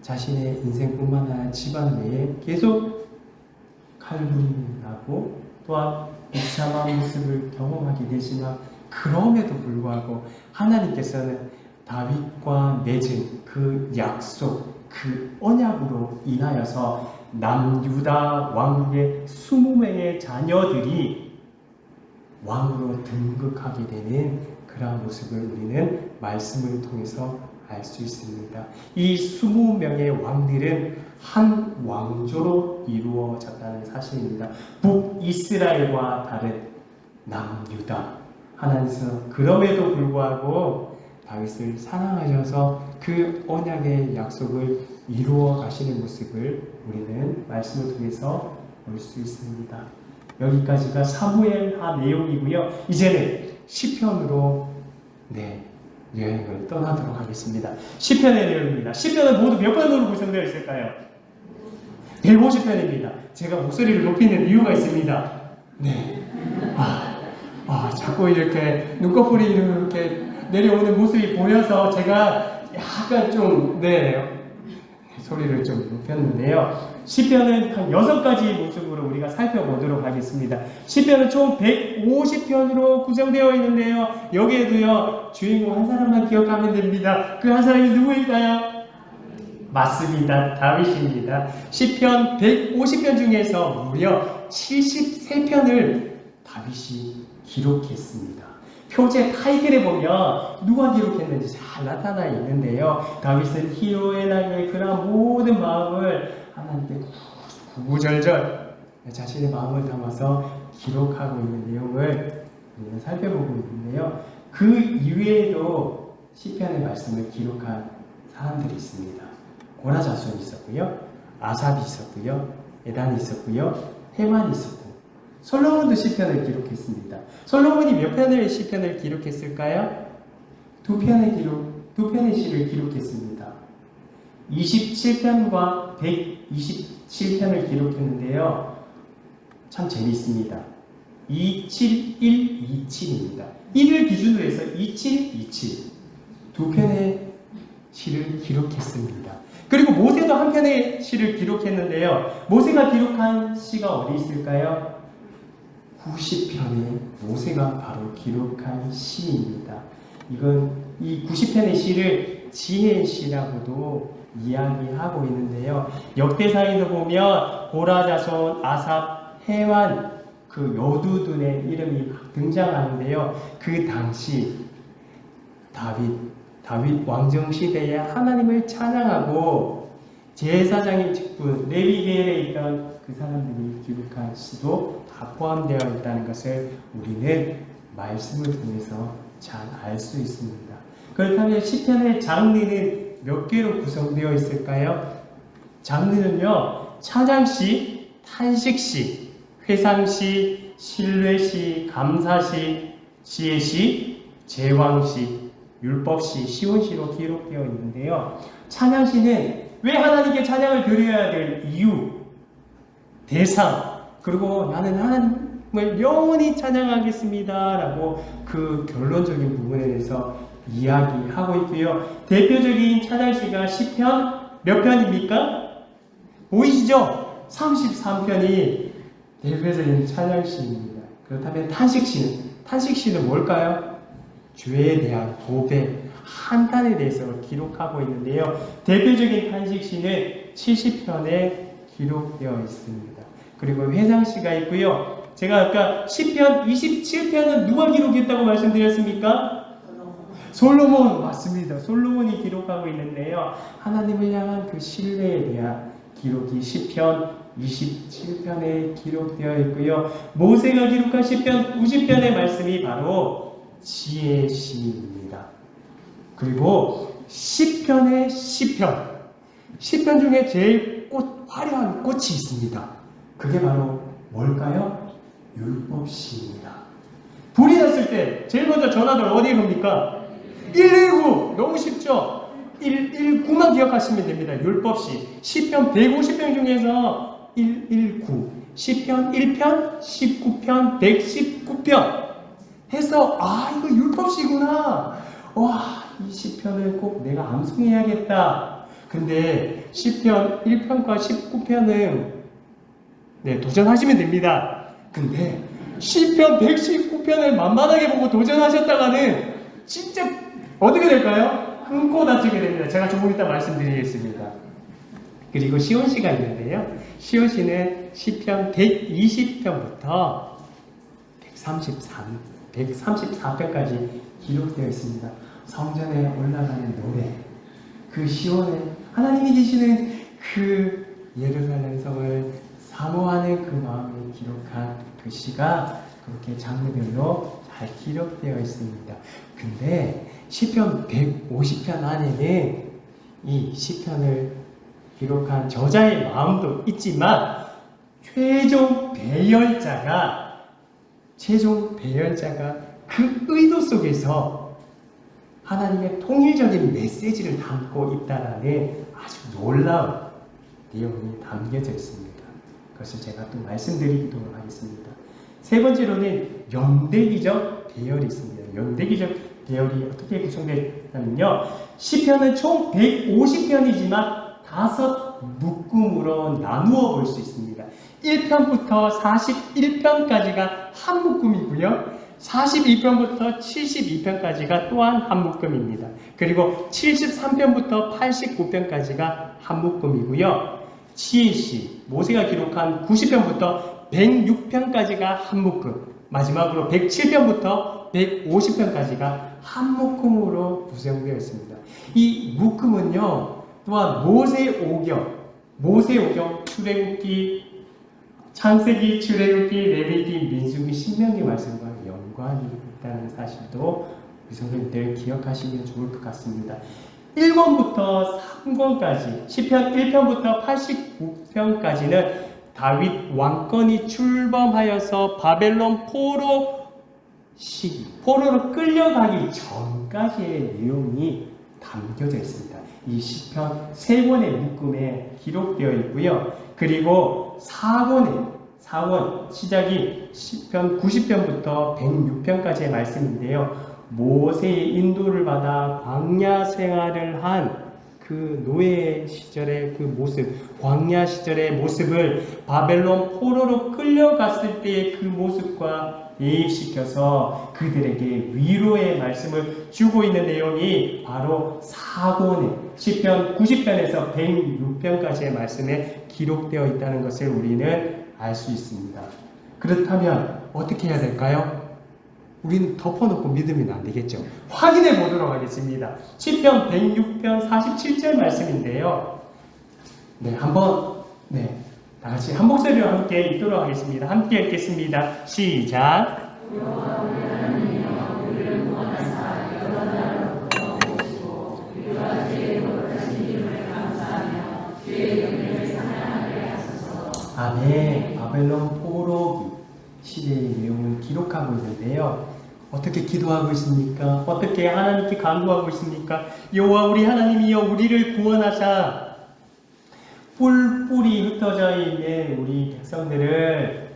자신의 인생뿐만 아니라 집안 내에 계속 칼부림이 나고 또한 비참한 모습을 경험하게 되지만 그럼에도 불구하고 하나님께서는 다윗과 맺은 그 약속, 그 언약으로 인하여서 남유다 왕국의 20명의 자녀들이 왕으로 등극하게 되는 그러한 모습을 우리는 말씀을 통해서 알 수 있습니다. 이 20명의 왕들은 한 왕조로 이루어졌다는 사실입니다. 북이스라엘과 다른 남유다. 하나님께서 그럼에도 불구하고 다윗을 사랑하셔서 그 언약의 약속을 이루어 가시는 모습을 우리는 말씀을 통해서 볼 수 있습니다. 여기까지가 사무엘하 내용이고요. 이제는 시편으로 여행을 떠나도록 하겠습니다. 시편의 내용입니다. 시편은 모두 몇 편으로 구성되어 있을까요? 150편입니다. 제가 목소리를 높이는 이유가 있습니다. 자꾸 이렇게 눈꺼풀이 이렇게 내려오는 모습이 보여서 제가 약간 좀 소리를 좀 높였는데요. 시편은 한 6가지 모습으로 우리가 살펴보도록 하겠습니다. 시편은 총 150편으로 구성되어 있는데요. 여기에도요, 주인공 한 사람만 기억하면 됩니다. 그 한 사람이 누구일까요? 맞습니다. 다윗입니다. 시편 150편 중에서 무려 73편을 다윗이 기록했습니다. 표제 타이틀에 보면 누가 기록했는지 잘 나타나 있는데요. 다윗은 희로애락의 그러한 모든 마음을 하나님께 구구절절 자신의 마음을 담아서 기록하고 있는 내용을 우리는 살펴보고 있는데요. 그 이외에도 시편의 말씀을 기록한 사람들이 있습니다. 고라 자손이 있었고요, 아삽이 있었고요, 에단이 있었고요, 헤만이 있었고, 솔로몬도 시편을 기록했습니다. 솔로몬이 몇 편의 시편을 기록했을까요? 두 편의 시를 기록했습니다. 27편과 127편을 기록했는데요. 참 재미있습니다. 27127입니다. 1을 기준으로 해서 2727 두 편의 시를 기록했습니다. 그리고 모세도 한 편의 시를 기록했는데요. 모세가 기록한 시가 어디 있을까요? 90편의 모세가 바로 기록한 시입니다. 이 90편의 시를 지혜 시라고도 이야기하고 있는데요. 역대사에서 보면 고라 자손, 아삽, 헤만 그 여두둔의 이름이 등장하는데요. 그 당시 다윗 왕정 시대에 하나님을 찬양하고 제사장의 직분 레위계열에 있던 그 사람들이 기록한 시도 다 포함되어 있다는 것을 우리는 말씀을 통해서 잘 알 수 있습니다. 그렇다면 시편의 장르는 몇 개로 구성되어 있을까요? 장르는요, 찬양시, 탄식시, 회상시, 신뢰시, 감사시, 지혜시, 제왕시, 율법시, 시온시로 기록되어 있는데요. 찬양시는 왜 하나님께 찬양을 드려야 될 이유, 대상, 그리고 나는 하나님을 영원히 찬양하겠습니다 라고 그 결론적인 부분에 대해서 이야기하고 있고요. 대표적인 찬양시가 시편 몇 편입니까? 보이시죠? 33편이 대표적인 찬양시입니다. 그렇다면 탄식시는 뭘까요? 죄에 대한 고백, 한탄에 대해서 기록하고 있는데요. 대표적인 탄식시는 70편에 기록되어 있습니다. 그리고 회상시가 있고요. 제가 아까 시편 27편은 누가 기록했다고 말씀드렸습니까? 솔로몬 맞습니다. 솔로몬이 기록하고 있는데요. 하나님을 향한 그 신뢰에 대한 기록이 시편 27편에 기록되어 있고요. 모세가 기록한 시편 90편의 말씀이 바로 지혜의 시입니다. 그리고 시편의 시편. 시편 중에 제일 화려한 꽃이 있습니다. 그게 바로 뭘까요? 율법시입니다. 불이 났을 때 제일 먼저 전화를 어디에 겁니까? 119! 너무 쉽죠? 119만 기억하시면 됩니다. 율법시. 시편 150편 중에서 119. 시편 1편, 19편, 119편 해서 이거 율법시구나. 와, 이 시편을 꼭 내가 암송해야겠다. 근데 시편 1편과 19편은 도전하시면 됩니다. 근데 시편 119편을 만만하게 보고 도전하셨다가는 진짜 어떻게 될까요? 흥고 다치게 됩니다. 제가 조금 이따 말씀드리겠습니다. 그리고 시온시가 있는데요. 시온시는 시편 120편부터 134편까지 기록되어 있습니다. 성전에 올라가는 노래, 그 시온에 하나님이 계시는 그 예루살렘 성을 사모하는 그 마음을 기록한 그 시가 그렇게 장르별로 잘 기록되어 있습니다. 근데 시편 150편 안에는 이 시편을 기록한 저자의 마음도 있지만 최종 배열자가 그 의도 속에서 하나님의 통일적인 메시지를 담고 있다는 아주 놀라운 내용이 담겨져 있습니다. 그것을 제가 또 말씀드리도록 하겠습니다. 세 번째로는 연대기적 대열이 있습니다. 연대기적 대열이 어떻게 구성되냐면요. 시편은 총 150편이지만 5 묶음으로 나누어 볼 수 있습니다. 1편부터 41편까지가 한 묶음이고요. 42편부터 72편까지가 또한 한 묶음입니다. 그리고 73편부터 89편까지가 한 묶음이고요. 지혜시, 모세가 기록한 90편부터 106편까지가 한 묶음, 마지막으로 107편부터 150편까지가 한 묶음으로 구성되어 있습니다. 이 묶음은요, 또한 모세오경, 출애굽기, 창세기, 출애굽기, 레위기, 민수기, 신명기 말씀과 연관이 있다는 사실도 성도님들 기억하시면 좋을 것 같습니다. 1권부터 3권까지, 시편 1편부터 89편까지는 다윗 왕권이 출범하여서 바벨론 포로로 끌려가기 전까지의 내용이 담겨져 있습니다. 이 시편 3권의 묶음에 기록되어 있고요. 그리고 4권 시작이 시편 90편부터 106편까지의 말씀인데요. 모세의 인도를 받아 광야 생활을 한 그 노예 시절의 그 모습, 광야 시절의 모습을 바벨론 포로로 끌려갔을 때의 그 모습과 대입시켜서 그들에게 위로의 말씀을 주고 있는 내용이 바로 4권의 시편 90편에서 106편까지의 말씀에 기록되어 있다는 것을 우리는 알 수 있습니다. 그렇다면 어떻게 해야 될까요? 우리는 덮어놓고 믿으면 안 되겠죠. 확인해 보도록 하겠습니다. 시편 106편 47절 말씀인데요. 다 같이 한 목소리로 함께 읽도록 하겠습니다. 함께 읽겠습니다. 시작. 아멘. 바벨론 포로기 시대의 내용을 기록하고 있는데요. 어떻게 기도하고 있습니까? 어떻게 하나님께 간구하고 있습니까? 여호와 우리 하나님이여 우리를 구원하사 뿔뿔이 흩어져 있는 우리 백성들을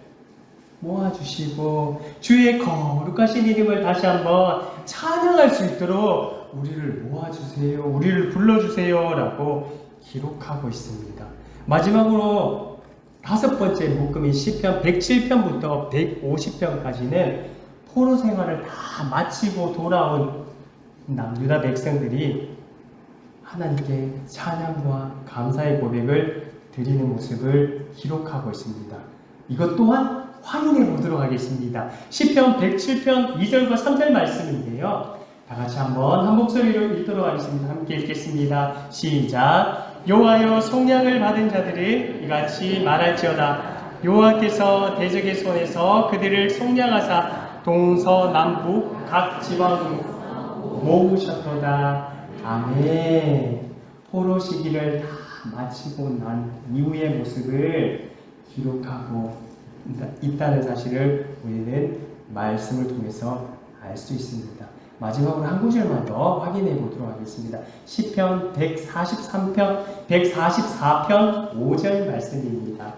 모아주시고 주의 거룩하신 이름을 다시 한번 찬양할 수 있도록 우리를 모아주세요. 우리를 불러주세요. 라고 기록하고 있습니다. 마지막으로 5번째 묶음인 시편 107편부터 150편까지는 포로 생활을 다 마치고 돌아온 남유다 백성들이 하나님께 찬양과 감사의 고백을 드리는 모습을 기록하고 있습니다. 이것 또한 확인해 보도록 하겠습니다. 시편 107편 2절과 3절 말씀인데요. 다 같이 한번 한 목소리로 읽도록 하겠습니다. 함께 읽겠습니다. 시작. 여호와여 속량을 받은 자들은 이같이 말할지어다. 여호와께서 대적의 손에서 그들을 속량하사 동서남북 각 지방으로 모으셨도다. 아멘. 포로 시기를 다 마치고 난 이후의 모습을 기록하고 있다는 사실을 우리는 말씀을 통해서 알 수 있습니다. 마지막으로 한 구절만 더 확인해 보도록 하겠습니다. 시편 144편 5절 말씀입니다.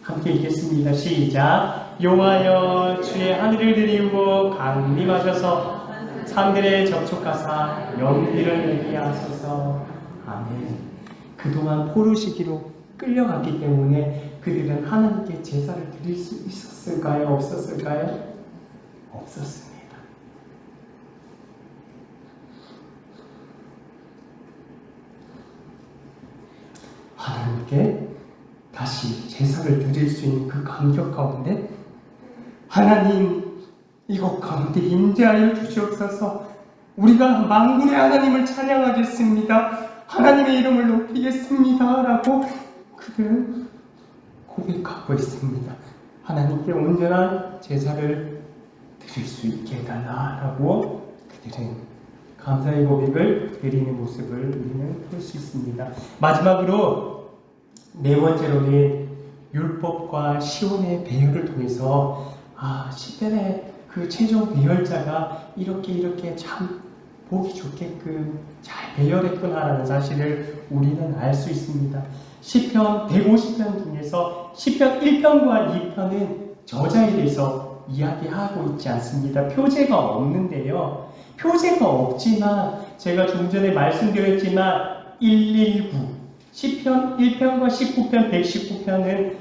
함께 읽겠습니다. 시작. 여호와여 주의 하늘을 들이우고 강림하셔서 산들에 접촉하사 연기를 내게 하소서. 아멘. 그동안 포로 시기로 끌려갔기 때문에 그들은 하나님께 제사를 드릴 수 있었을까요? 없었을까요? 없었습니다. 하나님께 다시 제사를 드릴 수 있는 그 감격 가운데 하나님 이곳 가운데 임재하여 주시옵소서. 우리가 만군의 하나님을 찬양하겠습니다. 하나님의 이름을 높이겠습니다. 라고 그들은 고백하고 있습니다. 하나님께 온전한 제사를 드릴 수 있게 해달라고 그들은 감사의 고백을 드리는 모습을 우리는 볼 수 있습니다. 마지막으로 네 번째로는 율법과 시온의 배열을 통해서 시편의 그 최종 배열자가 이렇게 참 보기 좋게끔 잘 배열했구나라는 사실을 우리는 알 수 있습니다. 시편 150편 중에서 시편 1편과 2편은 저자에 대해서 이야기하고 있지 않습니다. 표제가 없는데요. 표제가 없지만 제가 좀 전에 말씀드렸지만 119 시편 1편과 19편 119편은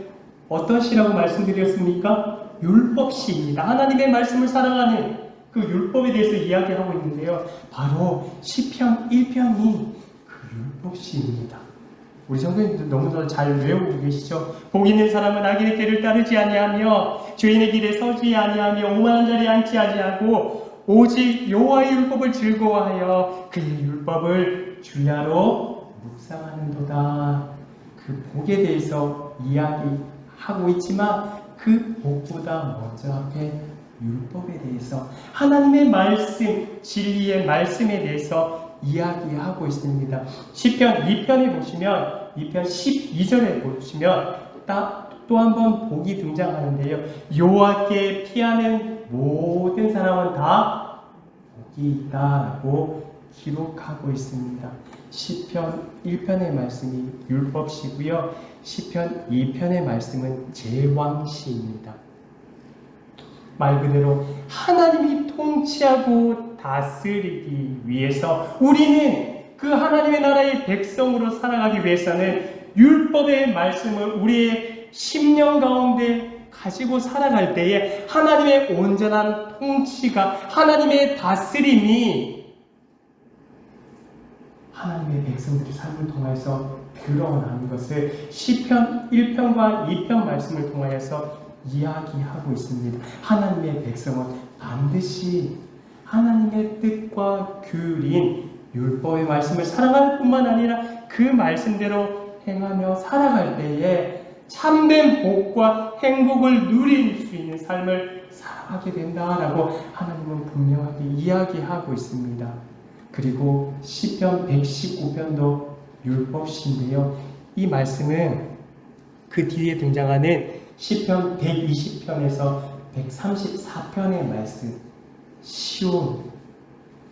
어떤 시라고 말씀드렸습니까? 율법시입니다. 하나님의 말씀을 사랑하는 그 율법에 대해서 이야기하고 있는데요. 바로 시편 1편이 그 율법시입니다. 우리 성도님들 너무나 잘 외우고 계시죠? 복 있는 사람은 악인의 길을 따르지 아니하며 주인의 길에 서지 아니하며 오만한 자리에 앉지 아니하고 오직 여호와의 율법을 즐거워하여 그의 율법을 주야로 묵상하는도다. 그 복에 대해서 이야기하고 있지만 그 복보다 먼저 앞에 율법에 대해서 하나님의 말씀, 진리의 말씀에 대해서 이야기하고 있습니다. 시편 2편에 보시면 2편 12절에 보시면 또 한 번 복이 등장하는데요. 여호와께 피하는 모든 사람은 다 복이 있다라고 기록하고 있습니다. 시편 1편의 말씀이 율법시고요. 시편 2편의 말씀은 제왕시입니다. 말 그대로 하나님이 통치하고 다스리기 위해서 우리는 그 하나님의 나라의 백성으로 살아가기 위해서는 율법의 말씀을 우리의 심령 가운데 가지고 살아갈 때에 하나님의 온전한 통치가 하나님의 다스림이 하나님의 백성들의 삶을 통해서 드러나는 것을 시편 1편과 2편 말씀을 통하여서 이야기하고 있습니다. 하나님의 백성은 반드시 하나님의 뜻과 규율인 율법의 말씀을 사랑할 뿐만 아니라 그 말씀대로 행하며 살아갈 때에 참된 복과 행복을 누릴 수 있는 삶을 살아가게 된다라고 하나님은 분명하게 이야기하고 있습니다. 그리고 시편 119편도 율법시인데요. 이 말씀은 그 뒤에 등장하는 시편 120편에서 134편의 말씀, 시온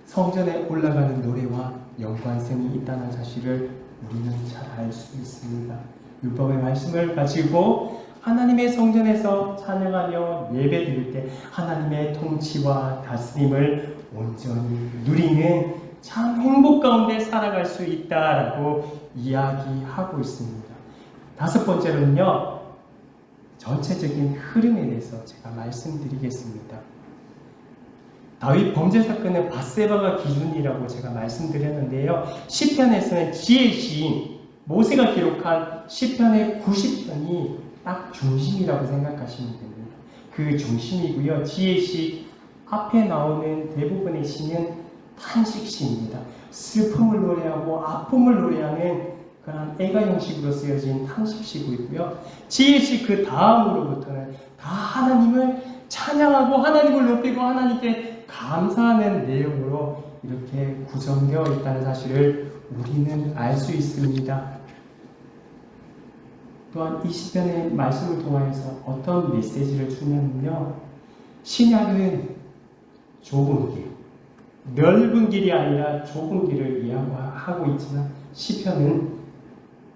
성전에 올라가는 노래와 연관성이 있다는 사실을 우리는 잘 알 수 있습니다. 율법의 말씀을 가지고 하나님의 성전에서 찬양하며 예배드릴 때 하나님의 통치와 다스림을 온전히 누리는 참 행복 가운데 살아갈 수 있다라고 이야기하고 있습니다. 다섯 번째로는요, 전체적인 흐름에 대해서 제가 말씀드리겠습니다. 다윗 범죄 사건은 밧세바가 기준이라고 제가 말씀드렸는데요. 시편에서는 지혜의 시인 모세가 기록한 시편의 90편이 딱 중심이라고 생각하시면 됩니다. 그 중심이고요. 지혜의 시 앞에 나오는 대부분의 시는 탄식시입니다. 슬픔을 노래하고 아픔을 노래하는 그런 애가 형식으로 쓰여진 탄식시고있고요. 지혜시 그 다음으로부터는 다 하나님을 찬양하고 하나님을 높이고 하나님께 감사하는 내용으로 이렇게 구성되어 있다는 사실을 우리는 알 수 있습니다. 또한 이 시편의 말씀을 통하여서 어떤 메시지를 주냐면요, 신약은 좁은 길, 넓은 길이 아니라 좁은 길을 이야기하고 있지만 시편은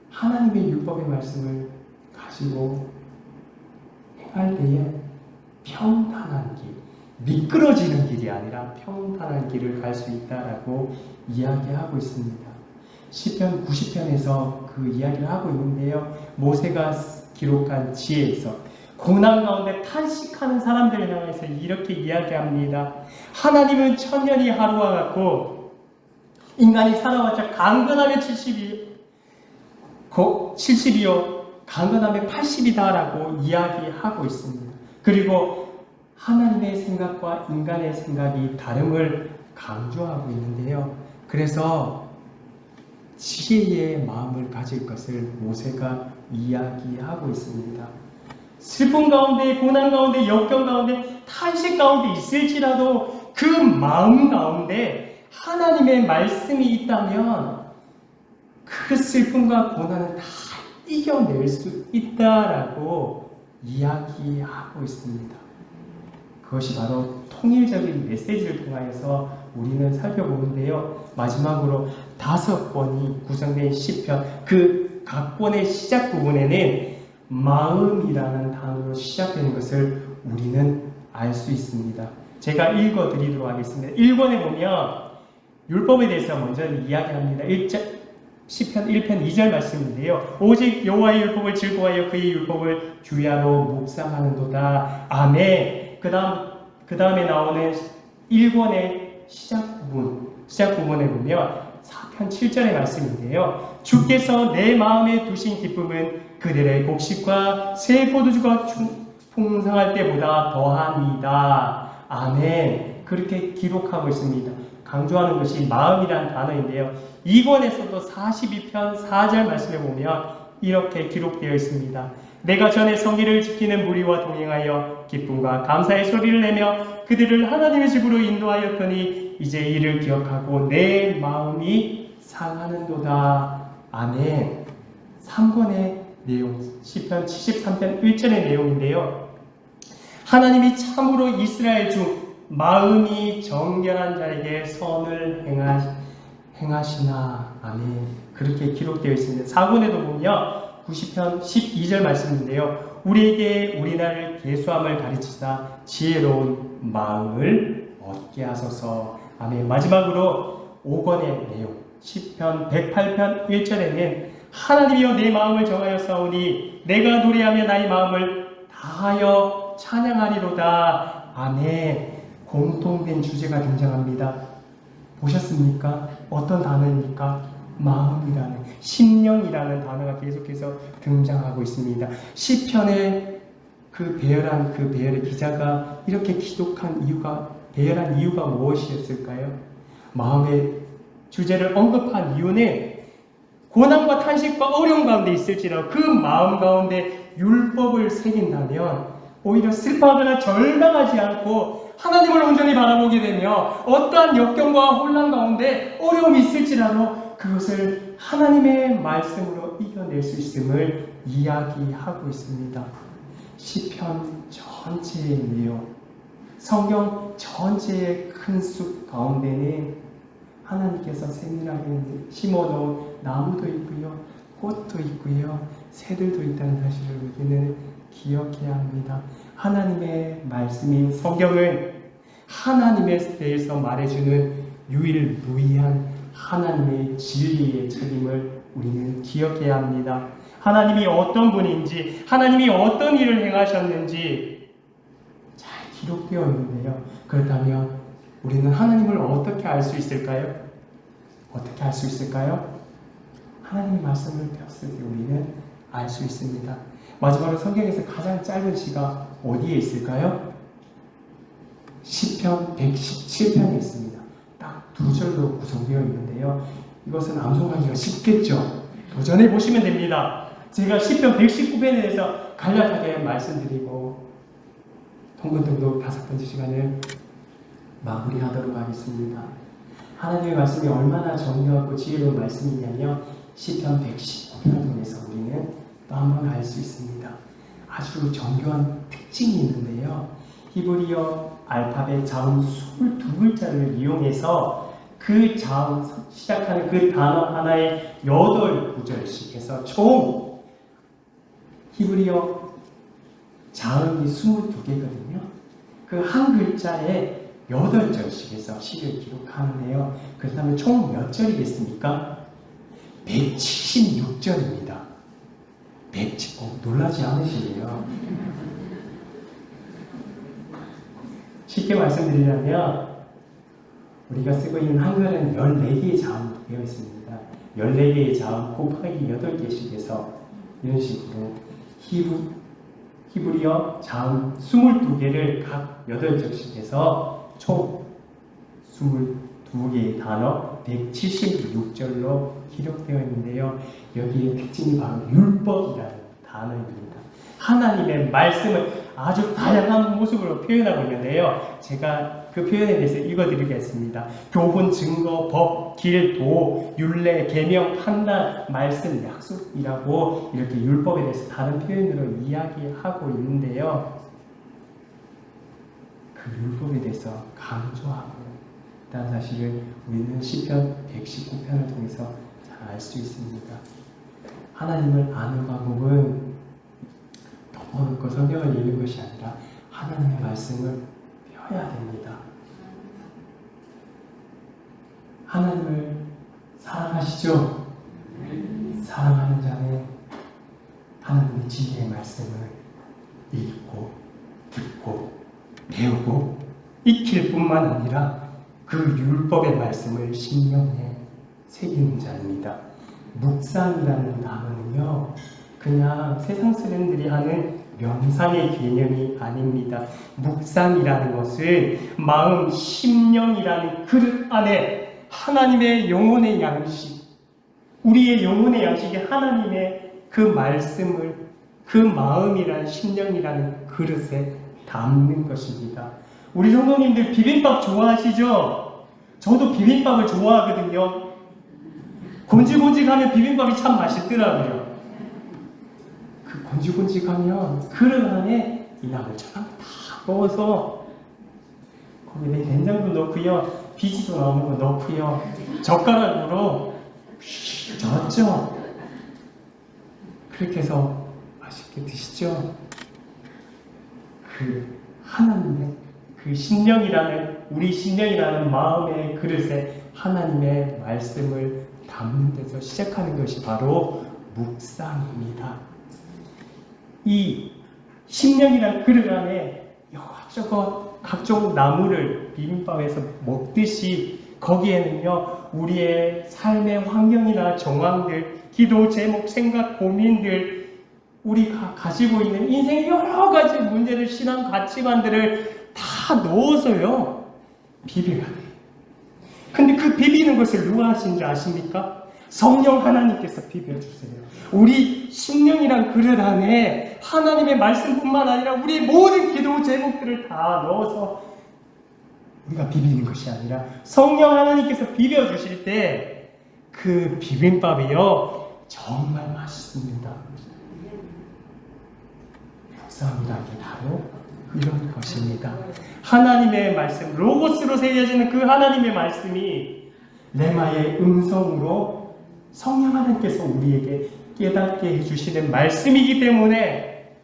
하나님의 율법의 말씀을 가지고 행할 때에 평탄한 길, 미끄러지는 길이 아니라 평탄한 길을 갈 수 있다라고 이야기하고 있습니다. 시편 90편에서 그 이야기를 하고 있는데요, 모세가 기록한 지혜에서 고난 가운데 탄식하는 사람들을 향해서 이렇게 이야기합니다. 하나님은 천년이 하루와 같고 인간이 살아왔자 강건하면 70이요 강건하면 80이다라고 이야기하고 있습니다. 그리고 하나님의 생각과 인간의 생각이 다름을 강조하고 있는데요, 그래서 지혜의 마음을 가질 것을 모세가 이야기하고 있습니다. 슬픔 가운데, 고난 가운데, 역경 가운데, 탄식 가운데 있을지라도 그 마음 가운데 하나님의 말씀이 있다면 그 슬픔과 고난을 다 이겨낼 수 있다라고 이야기하고 있습니다. 그것이 바로 통일적인 메시지를 통하여서 우리는 살펴보는데요, 마지막으로 5권이 구성된 시편, 그 각 권의 시작 부분에는 마음이라는 단어로 시작되는 것을 우리는 알 수 있습니다. 제가 읽어드리도록 하겠습니다. 1권에 보면 율법에 대해서 먼저 이야기합니다. 시편 1편 2절 말씀인데요, 오직 여호와의 율법을 즐거워하여 그의 율법을 주야로 묵상하는도다. 아멘. 그 다음에 나오는 1권의 시작 부분에 보면 4편 7절의 말씀인데요, 주께서 내 마음에 두신 기쁨은 그들의 곡식과 새 포도주가 풍성할 때보다 더합니다. 아멘. 그렇게 기록하고 있습니다. 강조하는 것이 마음이란 단어인데요, 2권에서도 42편 4절 말씀에 보면 이렇게 기록되어 있습니다. 내가 전에 성기를 지키는 무리와 동행하여 기쁨과 감사의 소리를 내며 그들을 하나님의 집으로 인도하였더니 이제 이를 기억하고 내 마음이 상하는도다. 아멘. 3권의 내용, 시편 73편 1절의 내용인데요, 하나님이 참으로 이스라엘 중 마음이 정결한 자에게 선을 행하시나. 아멘. 그렇게 기록되어 있습니다. 4권에도 보면 90편 12절 말씀인데요, 우리에게 우리나라를 계수함을 가르치사 지혜로운 마음을 얻게 하소서. 아멘. 마지막으로 5권의 내용, 시편 108편 1절에는 하나님이여 내 마음을 정하여 싸우니 내가 노래하며 나의 마음을 다하여 찬양하리로다. 아멘. 공통된 주제가 등장합니다. 보셨습니까? 어떤 단어입니까? 마음이라는, 심령이라는 단어가 계속해서 등장하고 있습니다. 시편의 그 배열의 기자가 이렇게 기록한 배열한 이유가 무엇이었을까요? 마음의 주제를 언급한 이유는 고난과 탄식과 어려움 가운데 있을지라도 그 마음 가운데 율법을 새긴다면 오히려 슬퍼하거나 절망하지 않고 하나님을 온전히 바라보게 되며 어떠한 역경과 혼란 가운데 어려움이 있을지라도 그것을 하나님의 말씀으로 이겨낼 수 있음을 이야기하고 있습니다. 시편 전체의 내용, 성경 전체의 큰 숲 가운데는 하나님께서 세밀하게 심어놓은 나무도 있고요, 꽃도 있고요, 새들도 있다는 사실을 우리는 기억해야 합니다. 하나님의 말씀인 성경은 하나님에 대해서 말해주는 유일무이한 하나님의 진리의 책임을 우리는 기억해야 합니다. 하나님이 어떤 분인지, 하나님이 어떤 일을 행하셨는지 잘 기록되어 있는데요, 그렇다면 우리는 하나님을 어떻게 알 수 있을까요? 어떻게 알 수 있을까요? 하나님의 말씀을 배웠을 때 우리는 알 수 있습니다. 마지막으로 성경에서 가장 짧은 시가 어디에 있을까요? 시편 117편에 있습니다. 딱 두 절로 구성되어 있는데요. 이것은 암송하기가 쉽겠죠. 도전해 보시면 됩니다. 제가 시편 119편에 대해서 간략하게 말씀드리고 통근등록 5번째 시간을 마무리하도록 하겠습니다. 하나님의 말씀이 얼마나 정교하고 지혜로운 말씀이냐면 시편 119편을 통해서 우리는 또 한 번 알 수 있습니다. 아주 정교한 특징이 있는데요. 히브리어 알파벳 자음 22글자를 이용해서 그 자음 시작하는 그 단어 하나에 8구절씩 해서 총 히브리어 자음이 22개거든요. 그 한 글자에 8절씩 해서 시를 기록하는데요. 그렇다면 총 몇 절이겠습니까? 176절입니다. 놀라지 않으시네요. 쉽게 말씀드리려면 우리가 쓰고 있는 한글은 14개의 자음으로 되어 있습니다. 14개의 자음 곱하기 8개씩 해서 이런 식으로 히브리어 자음 22개를 각 8절씩 해서 총 22개의 단어 176절로 기록되어 있는데요. 여기에 특징이 바로 율법이라는 단어입니다. 하나님의 말씀을 아주 다양한 모습으로 표현하고 있는데요. 제가 그 표현에 대해서 읽어드리겠습니다. 교훈, 증거, 법, 길, 도, 율례, 계명, 판단, 말씀, 약속이라고 이렇게 율법에 대해서 다른 표현으로 이야기하고 있는데요. 그 율법에 대해서 강조하고 있다는 사실을 우리는 시편 119편을 통해서 잘 알 수 있습니다. 하나님을 아는 방법은 덮어놓고 성경을 읽는 것이 아니라 하나님의 말씀을 펴야 됩니다. 하나님을 사랑하시죠? 사랑하는 자는 하나님의 진리의 말씀을 읽고 듣고 배우고 익힐 뿐만 아니라 그 율법의 말씀을 심령에 새기는 자입니다. 묵상이라는 단어는요, 그냥 세상 사람들이 하는 명상의 개념이 아닙니다. 묵상이라는 것은 마음, 심령이라는 그릇 안에 하나님의 영혼의 양식, 우리의 영혼의 양식이 하나님의 그 말씀을 그 마음이란 심령이라는 그릇에 담는 것입니다. 우리 성도님들 비빔밥 좋아하시죠? 저도 비빔밥을 좋아하거든요. 곤질곤질하면 비빔밥이 참 맛있더라고요. 그 곤질곤질하면 그릇 안에 이 나물처럼 다 넣어서 거기에 된장도 넣고요, 비지도 나오는 거 넣고요, 젓가락으로 젓죠. 그렇게 해서 맛있게 드시죠. 그 하나님의 그 심령이라는, 우리 심령이라는 마음의 그릇에 하나님의 말씀을 담는 데서 시작하는 것이 바로 묵상입니다. 이 심령이라는 그릇 안에 이것저것 각종 나물을 비빔밥에서 먹듯이 거기에는요, 우리의 삶의 환경이나 정황들, 기도 제목, 생각, 고민들, 우리가 가지고 있는 인생의 여러 가지 문제들, 신앙 가치관들을 다 넣어서요 비벼야 돼요. 근데 그 비비는 것을 누가 하시는지 아십니까? 성령 하나님께서 비벼주세요. 우리 심령이란 그릇 안에 하나님의 말씀뿐만 아니라 우리의 모든 기도 제목들을 다 넣어서 우리가 비비는 것이 아니라 성령 하나님께서 비벼주실 때 그 비빔밥이요 정말 맛있습니다. 묵상이라는 게 바로 이런 것입니다. 하나님의 말씀, 로고스로 새겨지는 그 하나님의 말씀이 레마의 음성으로 성령 하나님께서 우리에게 깨닫게 해주시는 말씀이기 때문에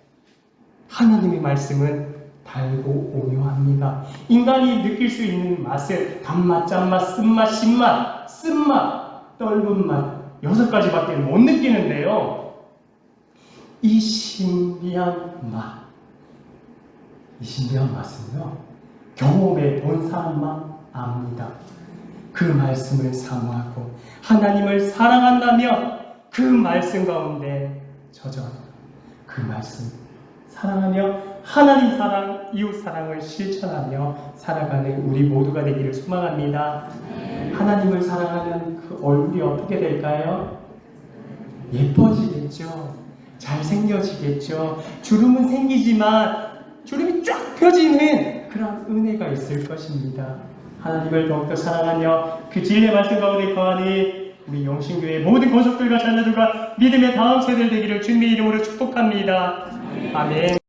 하나님의 말씀은 달고 오묘합니다. 인간이 느낄 수 있는 맛을 단맛, 짠맛, 쓴맛, 신맛, 쓴맛, 떫은 맛 6가지밖에 못 느끼는데요. 이 신비한 맛, 이 신비한 맛은요, 경험해 본 사람만 압니다. 그 말씀을 사모하고 하나님을 사랑한다며 그 말씀 가운데 젖어 그 말씀 사랑하며 하나님 사랑, 이웃 사랑을 실천하며 살아가는 우리 모두가 되기를 소망합니다. 하나님을 사랑하면 그 얼굴이 어떻게 될까요? 예뻐지겠죠. 잘생겨지겠죠. 주름은 생기지만 주름이 쫙 펴지는 그런 은혜가 있을 것입니다. 하나님을 더욱더 사랑하며 그 진리의 말씀 가운데 거하니 우리 영신교회 모든 권속들과 자녀들과 믿음의 다음 세대들 되기를 주님의 이름으로 축복합니다. 아멘.